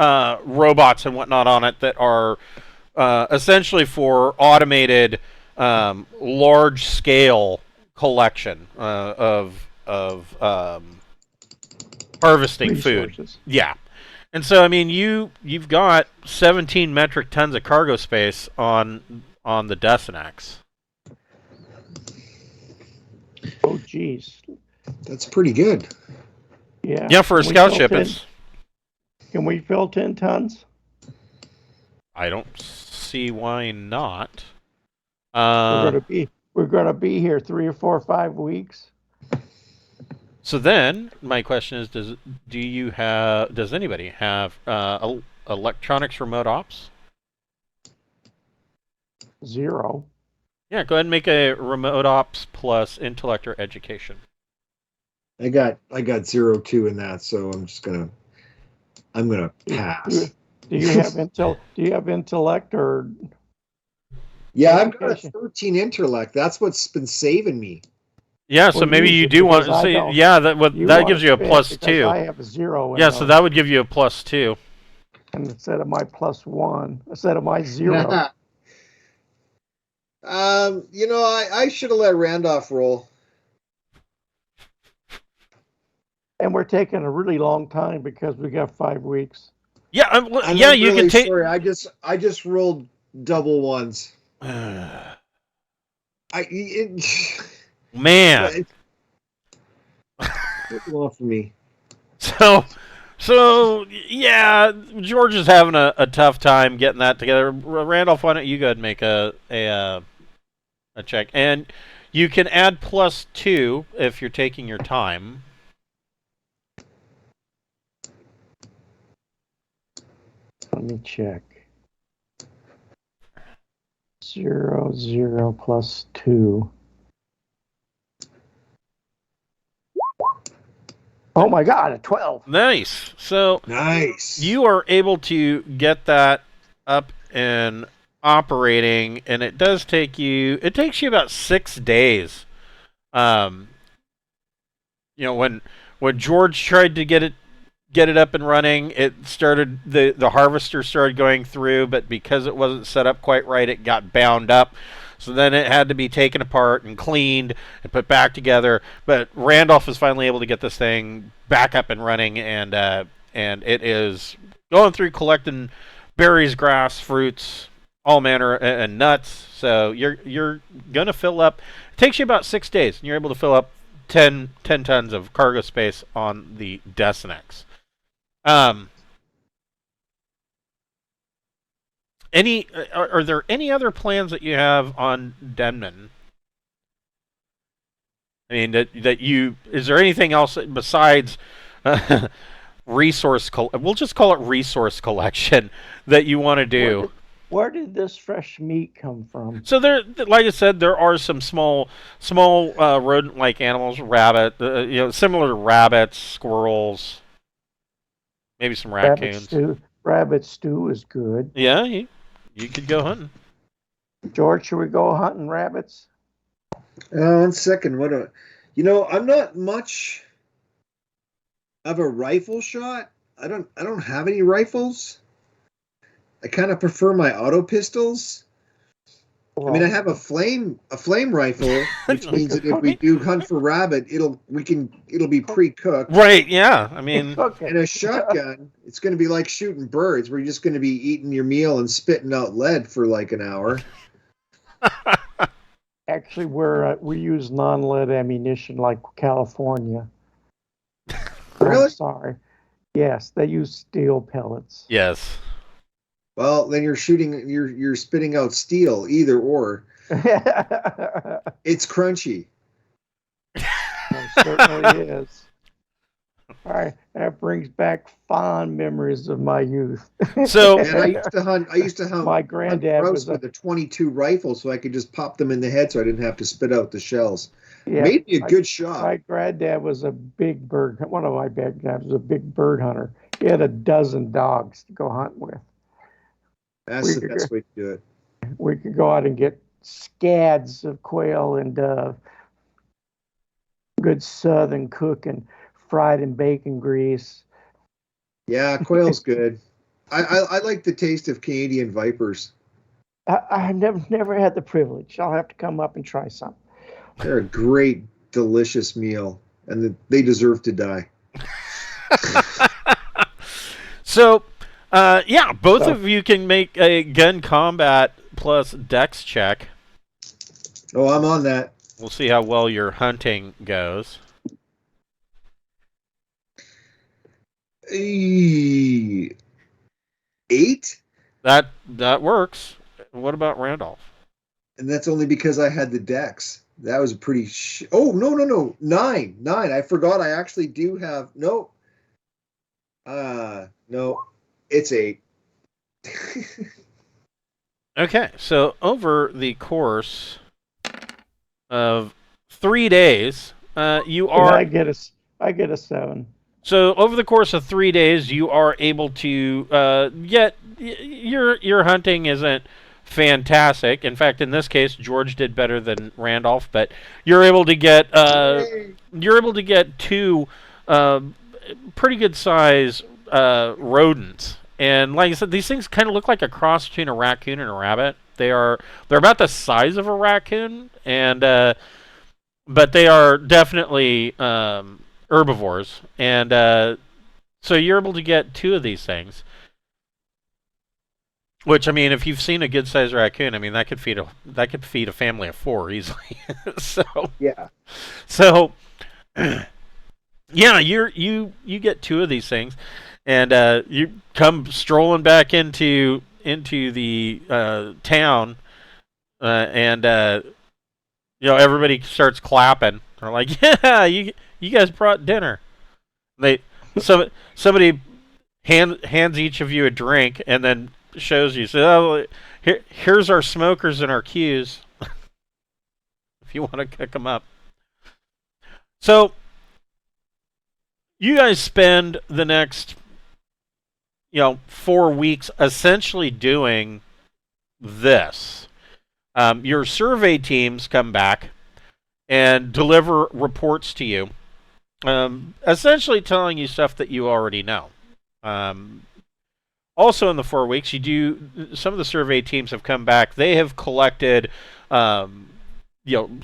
robots and whatnot on it that are essentially for automated large scale collection of harvesting Resources. food. Yeah. And so, I mean, you've got 17 metric tons of cargo space on the Desenex. Oh, geez. That's pretty good. Yeah. Yeah, for a scout ship, Can we fill 10 tons? I don't see why not. We're gonna be here 3 or 4 or 5 weeks. So then, my question is: does anybody have electronics remote ops? 0. Yeah, go ahead and make a remote ops plus intellect or education. I got 0.2 in that, so I'm gonna pass. Do you have intellect or? Yeah, I've got a 13 intellect. That's what's been saving me. Yeah, so maybe you do want to see. Yeah, that gives you a +2. I have a 0. Yeah, so that would give you a +2. And instead of my +1, instead of my 0. I should have let Randolph roll. And we're taking a really long time because we got 5 weeks. Yeah, you can take. Sorry, I just rolled double ones. Man. It's off for me. So yeah, George is having a tough time getting that together. Randolph, why don't you go ahead and make a check, and you can add +2 if you're taking your time. Let me check. 0, 0 +2. Oh my God, a 12. Nice. So nice. You are able to get that up and operating, and it takes you about 6 days. When George tried to get it get it up and running. It started the harvester started going through, but because it wasn't set up quite right, it got bound up. So then it had to be taken apart and cleaned and put back together. But Randolph was finally able to get this thing back up and running, and it is going through collecting berries, grass, fruits, all manner and nuts. So you're gonna fill up. It takes you about 6 days, and you're able to fill up 10 tons of cargo space on the Destinex. Are there any other plans that you have on Demnan? I mean, is there anything else besides we'll just call it resource collection that you want to do? Where did this fresh meat come from? So there, like I said, there are some small rodent-like animals, similar to rabbits, squirrels, maybe some raccoons. Rabbit stew is good. Yeah, you could go hunting. George, should we go hunting rabbits? 1 second. I'm not much of a rifle shot. I don't have any rifles. I kind of prefer my auto pistols. Well, I mean, I have a flame rifle, which means that if we do hunt for rabbit, it'll be pre-cooked. Right? Yeah. I mean, and a shotgun, it's going to be like shooting birds. We're just going to be eating your meal and spitting out lead for like an hour. Actually, we use non-lead ammunition like California. Really? I'm sorry. Yes, they use steel pellets. Yes. Well, then you're spitting out steel, either or. It's crunchy. It certainly is. All right, that brings back fond memories of my youth. So, and I used to hunt. My granddad was with a .22 rifle, so I could just pop them in the head, so I didn't have to spit out the shells. Yeah, made me a good shot. My granddad was a big bird. One of my granddad was a big bird hunter. He had a dozen dogs to go hunt with. That's the best way to do it. We could go out and get scads of quail and good southern cooking, fried in bacon grease. Yeah, quail's good. I like the taste of Canadian vipers. I've never had the privilege. I'll have to come up and try some. They're a great, delicious meal, and they deserve to die. So, both of you can make a gun combat plus dex check. Oh, I'm on that. We'll see how well your hunting goes. 8? That works. What about Randolph? And that's only because I had the dex. That was a pretty... no. 9. I forgot I actually do have... No. No. It's 8. Okay, so over the course of 3 days, you are... I get a 7. So over the course of 3 days, you are able to get... Your hunting isn't fantastic. In fact, in this case, George did better than Randolph, but you're able to get... you're able to get 2 pretty good size rodents. And like I said, these things kind of look like a cross between a raccoon and a rabbit. They're about the size of a raccoon, and but they are definitely herbivores. And so you're able to get 2 of these things. Which, I mean, if you've seen a good sized raccoon, I mean that could feed a family of 4 easily. Yeah. So yeah, you get 2 of these things. And you come strolling back into the town, and everybody starts clapping. They're like, "Yeah, you guys brought dinner." Somebody hands each of you a drink, and then shows you. So here's our smokers and our cues, if you want to cook them up. So you guys spend the next 4 weeks essentially doing this. Your survey teams come back and deliver reports to you essentially telling you stuff that you already know. Also, in the 4 weeks, some of the survey teams have come back. They have collected,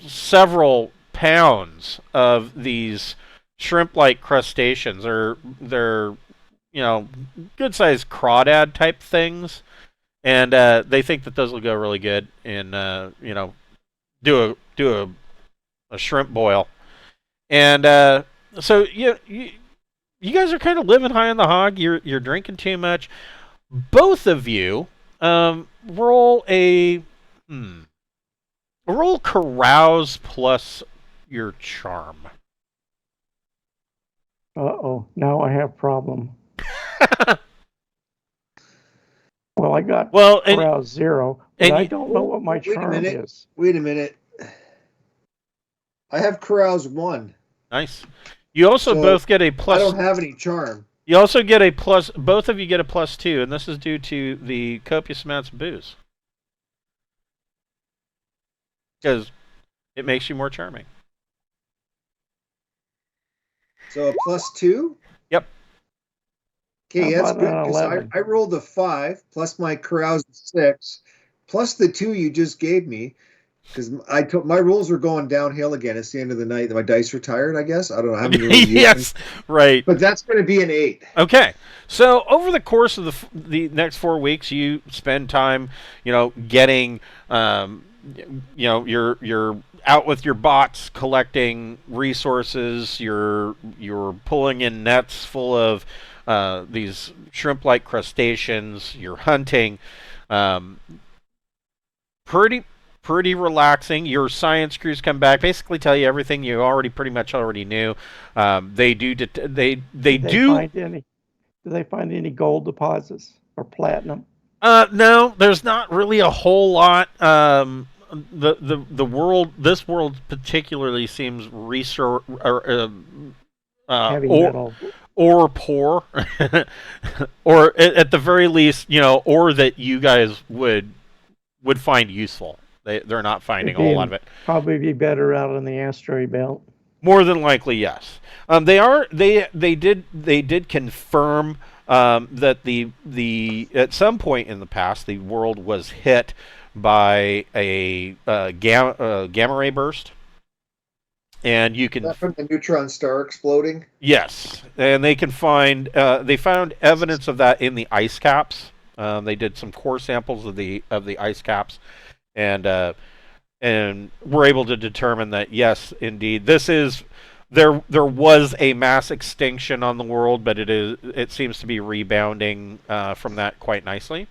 several pounds of these shrimp-like crustaceans, or they're good-sized crawdad type things, and they think that those will go really good in do a shrimp boil, and so you guys are kind of living high on the hog. You're drinking too much. Both of you roll roll carouse plus your charm. Uh-oh, now I have problem. Well, I got carouse 0, but I don't know what my charm is. Wait a minute. I have carouse 1. Nice. You also both get a plus. I don't have any charm. You also get a plus. Both of you get a +2, and this is due to the copious amounts of booze, because it makes you more charming. So a +2? Yep. Okay, that's good, because I rolled a 5 plus my carouse 6 plus the 2 you just gave me, because my rolls were going downhill again. It's the end of the night. My dice are tired, I guess. I don't know. I haven't really used yes, them. Right. But that's going to be an 8. Okay. So over the course of the next 4 weeks, you spend time, getting, you're out with your bots collecting resources. You're pulling in nets full of these shrimp-like crustaceans. You're hunting. Pretty relaxing. Your science crews come back, basically tell you everything you pretty much already knew. They do. Do they find any gold deposits or platinum? No, there's not really a whole lot. The world, this world particularly seems heavy metal. Or poor, or at the very least, ore that you guys would find useful. They're not finding a whole lot of it. Probably be better out in the asteroid belt. More than likely, yes. They did confirm that the at some point in the past the world was hit by a gamma ray burst, and you can. Is that from the neutron star exploding? Yes, and they found evidence of that in the ice caps. They did some core samples of the ice caps, and were able to determine that yes, indeed, there was a mass extinction on the world, but it seems to be rebounding from that quite nicely.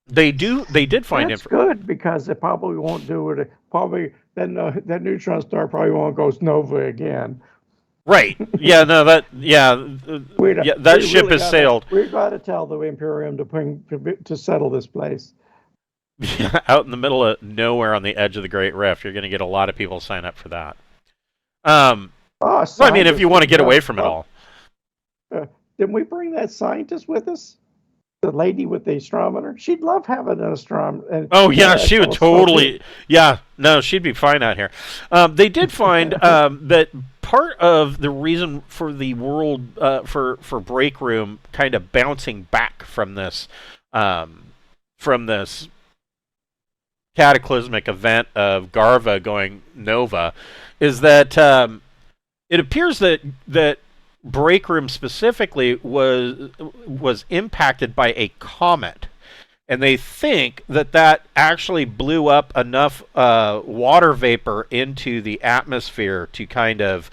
They did find That's good, because it probably won't do it. Probably that neutron star probably won't go nova again. Right. Yeah. No. That ship really has sailed. We've got to tell the Imperium to settle this place. Yeah, out in the middle of nowhere on the edge of the Great Rift, you're going to get a lot of people sign up for that. I mean, if you want to get away from it all. Didn't we bring that scientist with us? The lady with the astrometer? She'd love having an astrometer. Oh, yeah, she would totally. Yeah, no, she'd be fine out here. They did find that part of the reason for the world, for Breakroom kind of bouncing back from this cataclysmic event of Garva going nova, is that it appears that Breakroom specifically was impacted by a comet, and they think that actually blew up enough water vapor into the atmosphere to kind of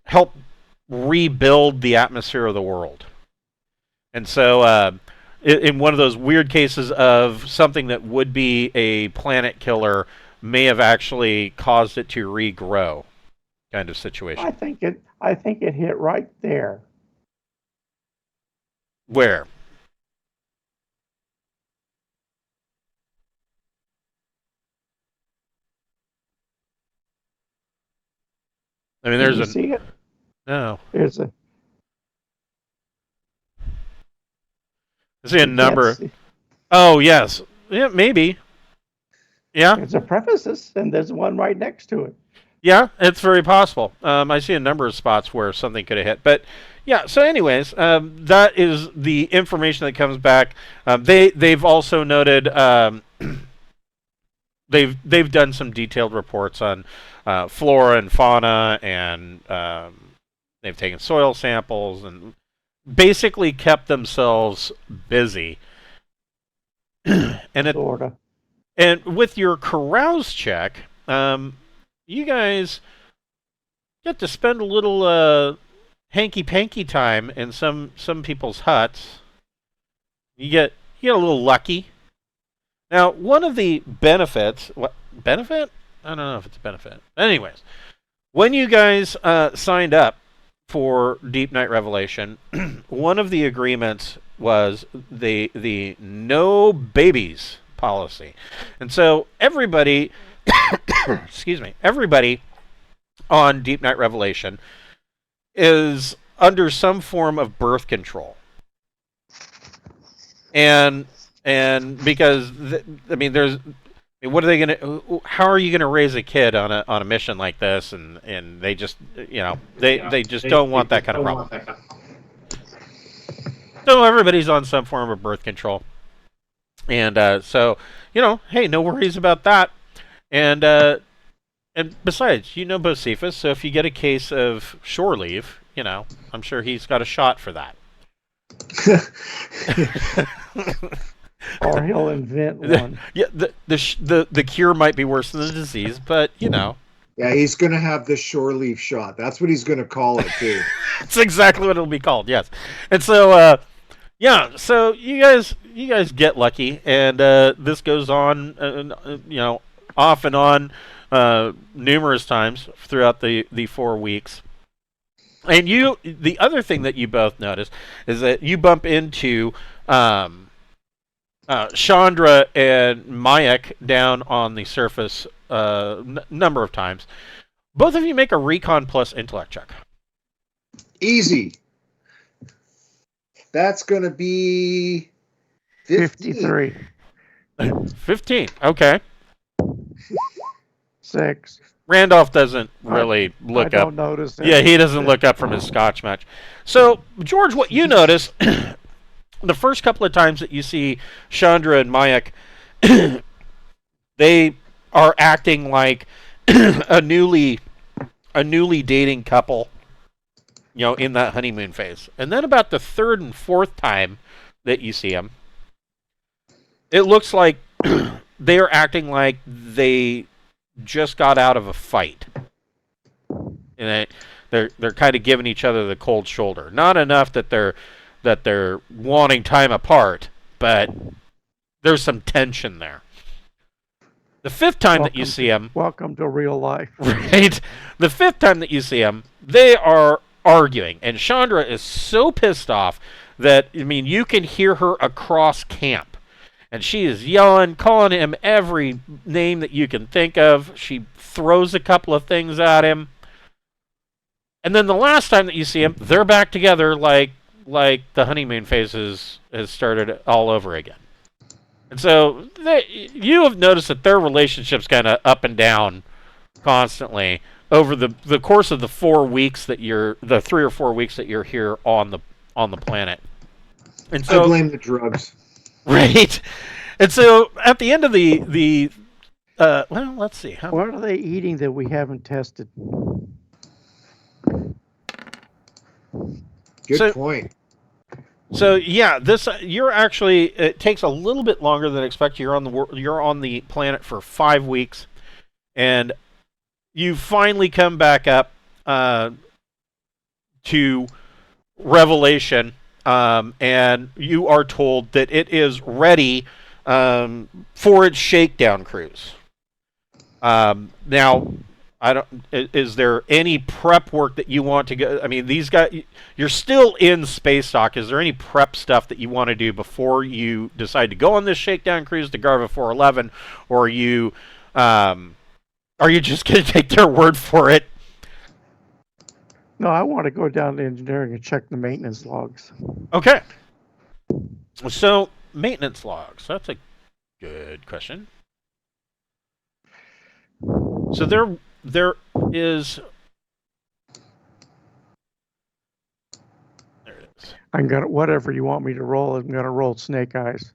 help rebuild the atmosphere of the world. And so in one of those weird cases of something that would be a planet killer may have actually caused it to regrow, kind of situation. I think it hit right there. Where? I mean, Did you see it? No. There's a. I see a number. Oh, yes. Yeah, maybe. Yeah, It's a prefaces, and there's one right next to it. yeah, it's very possible. I see a number of spots where something could have hit, but yeah. So, anyways, that is the information that comes back. They've also noted they've done some detailed reports on flora and fauna, and they've taken soil samples and basically kept themselves busy. and Sorta. and with your carouse check, you guys get to spend a little hanky panky time in some people's huts. You get a little lucky. Now, one of the benefits, what benefit? I don't know if it's a benefit. Anyways, when you guys signed up for Deep Night Revelation, one of the agreements was the no babies policy, and so everybody, excuse me, everybody on Deep Night Revelation is under some form of birth control, and because I mean, what are they gonna? How are you gonna raise a kid on a mission like this? And they just they just don't want that kind of problem. So everybody's on some form of birth control, and so hey, no worries about that. And besides, Bocephus, so if you get a case of shore leave, I'm sure he's got a shot for that. Or he'll invent one. Yeah, the cure might be worse than the disease, but Yeah, he's gonna have the shore leave shot. That's what he's gonna call it too. That's exactly what it'll be called. Yes, and so so you guys get lucky, and this goes on, off and on, numerous times throughout the 4 weeks. And the other thing that you both notice is that you bump into Chandra and Mayak down on the surface number of times. Both of you make a recon plus intellect check. Easy. That's going to be 53. 15. Okay. 6. Randolph doesn't really look up. I don't notice it. Yeah, he doesn't look up from his scotch match. So, George, what you notice, the first couple of times that you see Chandra and Mayak, they are acting like a newly dating couple, in that honeymoon phase. And then about the third and fourth time that you see them, it looks like they are acting like they just got out of a fight, and they're kind of giving each other the cold shoulder. Not enough that they're wanting time apart, but there's some tension there. The fifth time that you see them, welcome to real life. Right? The fifth time that you see them, they are arguing, and Chandra is so pissed off that you can hear her across camp. And she is yelling, calling him every name that you can think of. She throws a couple of things at him. And then the last time that you see him, they're back together like the honeymoon phase has started all over again. And so you have noticed that their relationship's kind of up and down constantly over the course of the 4 weeks that the 3 or 4 weeks that you're here on the planet. And so I blame the drugs. Right, and so at the end of the let's see. What are they eating that we haven't tested? Good point. So yeah, you're actually, it takes a little bit longer than expected. You're on the planet for 5 weeks, and you finally come back up to Revelation. And you are told that it is ready for its shakedown cruise. Now, is there any prep work that you want to go? These guys, you're still in space dock. Is there any prep stuff that you want to do before you decide to go on this shakedown cruise to Garva 411, or are you just going to take their word for it? No, I want to go down to engineering and check the maintenance logs. Okay. So, maintenance logs. That's a good question. So there is. There it is. I'm gonna whatever you want me to roll. I'm gonna roll snake eyes.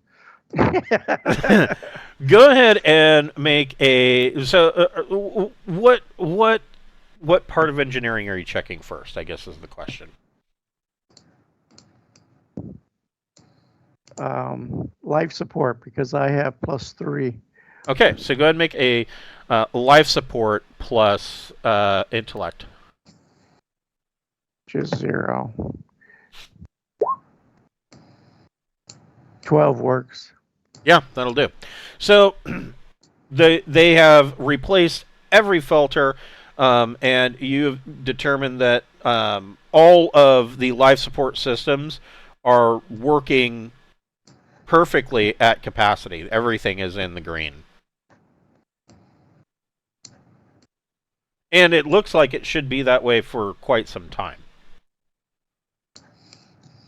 Go ahead and make a. So what part of engineering are you checking first? I guess is the question. Life support, because I have +3. Okay, so go ahead and make a life support plus intellect. Which is 0. 12 works. Yeah, that'll do. So they have replaced every filter, and you've determined that all of the life support systems are working perfectly at capacity. Everything is in the green. And it looks like it should be that way for quite some time.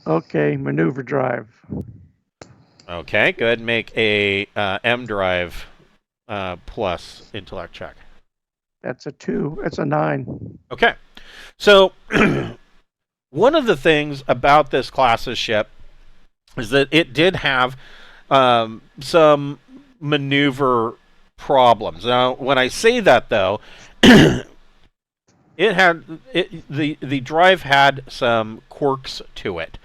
Okay, maneuver drive. Okay, go ahead and make a M drive plus intellect check. That's a 2. That's a 9. Okay, so one of the things about this class's ship is that it did have some maneuver problems. Now, when I say that, though, the drive had some quirks to it.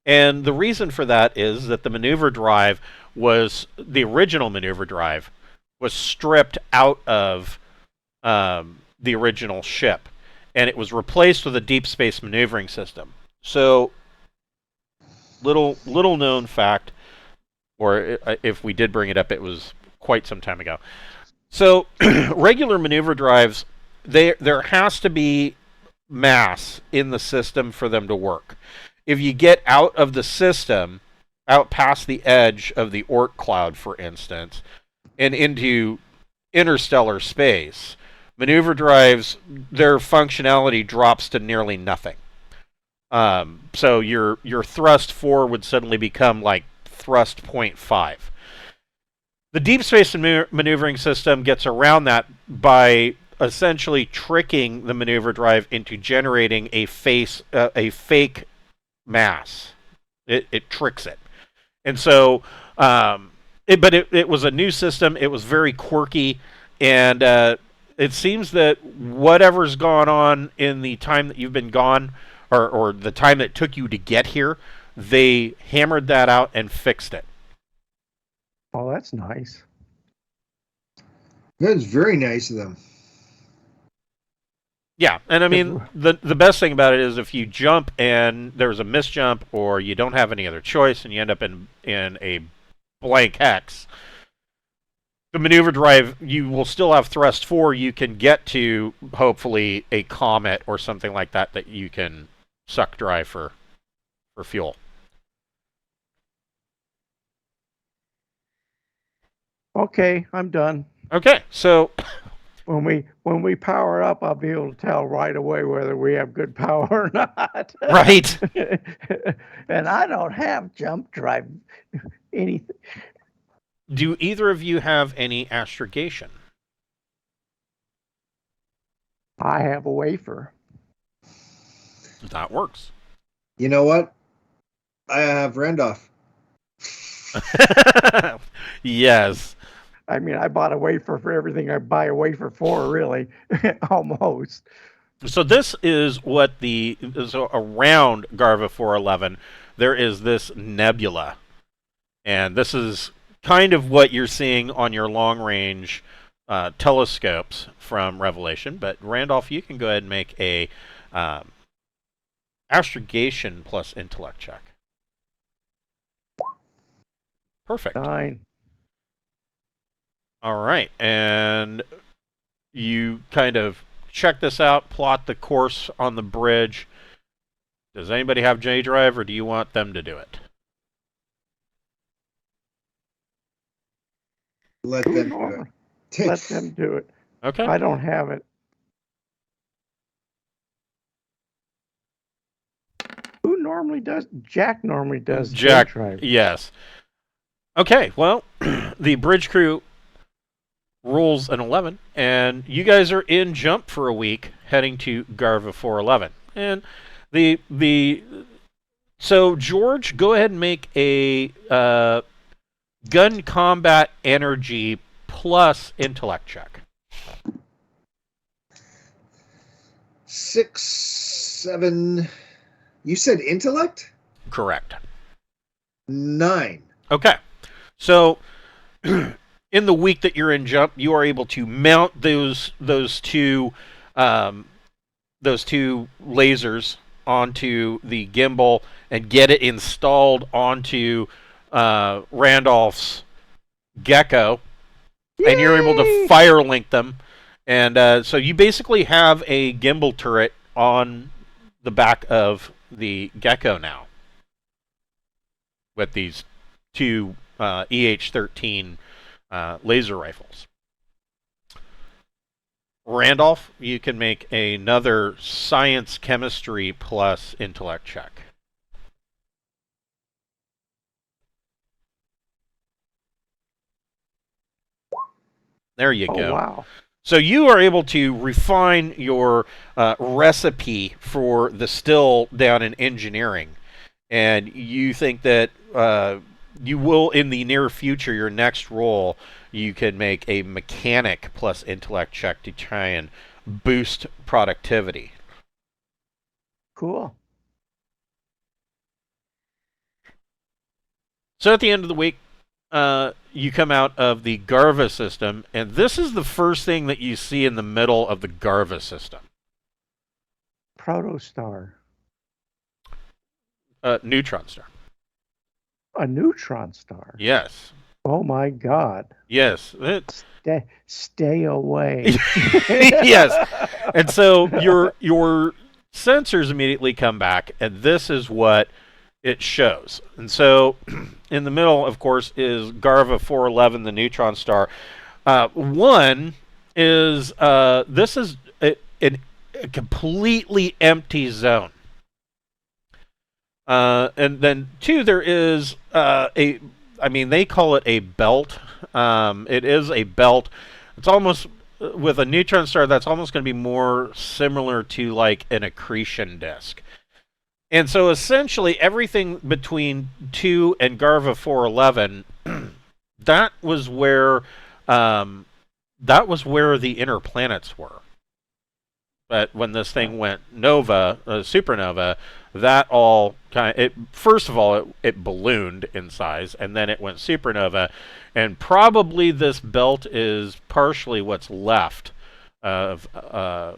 And the reason for that is that the maneuver drive the original maneuver drive was stripped out of the original ship, and it was replaced with a deep space maneuvering system. So, little known fact, or if we did bring it up, it was quite some time ago. So, regular maneuver drives, there has to be mass in the system for them to work. If you get out of the system, out past the edge of the Oort cloud, for instance, and into interstellar space, maneuver drives, their functionality drops to nearly nothing. So your thrust 4 would suddenly become like thrust 0.5. The deep space maneuvering system gets around that by essentially tricking the maneuver drive into generating a fake mass. It tricks it. And so, it was a new system. It was very quirky, and it seems that whatever's gone on in the time that you've been gone, or the time that it took you to get here, they hammered that out and fixed it. Oh, that's nice. That's very nice of them. Yeah, and I mean, the best thing about it is if you jump and there's a misjump, or you don't have any other choice and you end up in a blank hex, the maneuver drive, you will still have thrust 4. You can get to, hopefully, a comet or something like that you can suck dry for fuel. Okay, I'm done. Okay, so when we power up, I'll be able to tell right away whether we have good power or not. Right. And I don't have jump drive anything. Do either of you have any astrogation? I have a wafer. That works. You know what? I have Randolph. Yes. I mean, I bought a wafer for everything I buy a wafer for, really, almost. So this is what so around Garva 411, there is this nebula. And this is kind of what you're seeing on your long-range telescopes from Revelation. But Randolph, you can go ahead and make a astrogation plus intellect check. Perfect. 9. All right, and you kind of check this out, plot the course on the bridge. Does anybody have J drive, or do you want them to do it? Let them do it. Let them do it. Okay. I don't have it. Who normally does? Jack normally does. Jack, J drive. yes. Okay, well, the bridge crew rolls an 11, and you guys are in jump for a week, heading to Garva 411. And so George, go ahead and make a gun combat energy plus intellect check. 6, 7. You said intellect? Correct. 9. Okay. So in the week that you're in jump, you are able to mount those two lasers onto the gimbal and get it installed onto Randolph's Gecko. Yay! And you're able to fire link them. And so you basically have a gimbal turret on the back of the Gecko now with these two EH-13 laser rifles. Randolph, you can make another science chemistry plus intellect check. There you go. Wow. So you are able to refine your recipe for the still down in engineering. And you think that you will, in the near future, your next roll, you can make a mechanic plus intellect check to try and boost productivity. Cool. So at the end of the week, you come out of the Garva system, and this is the first thing that you see in the middle of the Garva system. Protostar. Neutron star. A neutron star? Yes. Oh my God. Yes. Stay away. Yes. And so your sensors immediately come back, and this is what it shows. And so in the middle, of course, is Garva 411, the neutron star. One is this is a completely empty zone. And then two, there is they call it a belt. It is a belt. It's almost, with a neutron star, that's almost going to be more similar to like an accretion disk. And so essentially everything between 2 and Garva 411, that was where the inner planets were. But when this thing went supernova, that all first of all, it ballooned in size, and then it went supernova, and probably this belt is partially what's left of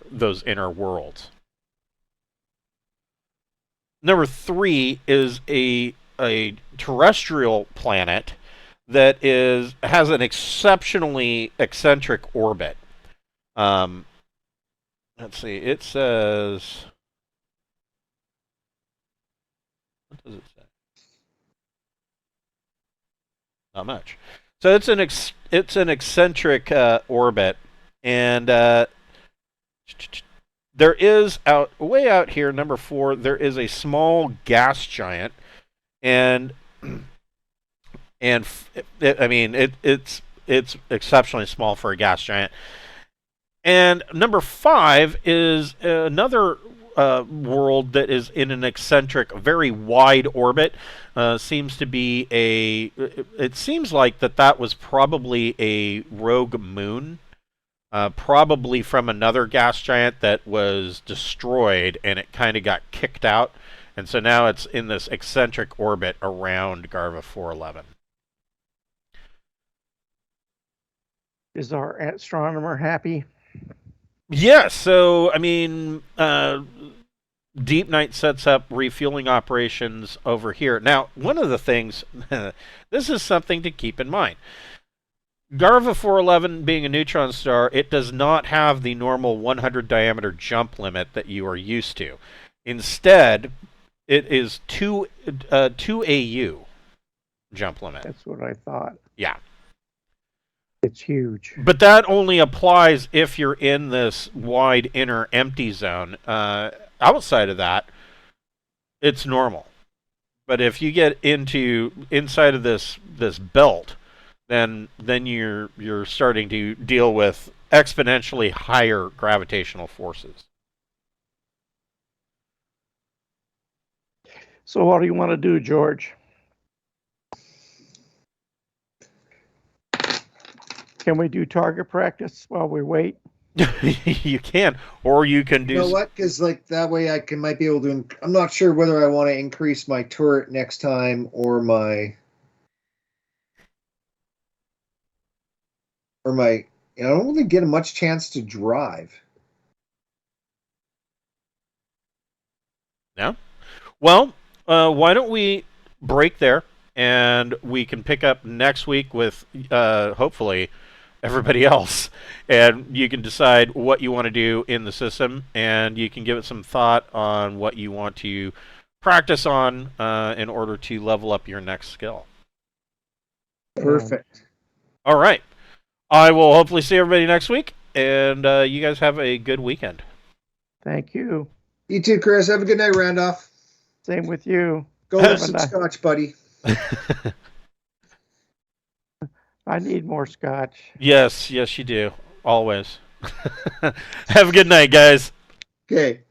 those inner worlds. Number 3 is a terrestrial planet that has an exceptionally eccentric orbit. Let's see. It says, what does it say? Not much. So it's an eccentric orbit, and there is way out here, number 4. There is a small gas giant, and it's exceptionally small for a gas giant. And number 5 is another world that is in an eccentric, very wide orbit. Seems to be it seems like that was probably a rogue moon, probably from another gas giant that was destroyed, and it kind of got kicked out. And so now it's in this eccentric orbit around Garva 411. Is our astronomer happy? Yes, so, Deep Night sets up refueling operations over here. Now, one of the things, this is something to keep in mind. Garva 411 being a neutron star, it does not have the normal 100 diameter jump limit that you are used to. Instead, it is 2 AU jump limit. That's what I thought. Yeah. It's huge. But that only applies if you're in this wide inner empty zone. Outside of that, it's normal. But if you get inside of this belt, then you're starting to deal with exponentially higher gravitational forces. So what do you want to do, George? Can we do target practice while we wait? You can, or you can do. You know what? Because like that way might be able to. I'm not sure whether I want to increase my turret next time or my. I don't really get much chance to drive. Yeah. Well, why don't we break there, and we can pick up next week with hopefully everybody else, and you can decide what you want to do in the system, and you can give it some thought on what you want to practice on in order to level up your next skill. Perfect. All right. I will hopefully see everybody next week, and you guys have a good weekend. Thank you. You too, Chris. Have a good night, Randolph. Same with you. Go have some scotch, buddy. I need more scotch. Yes, you do. Always. Have a good night, guys. Okay.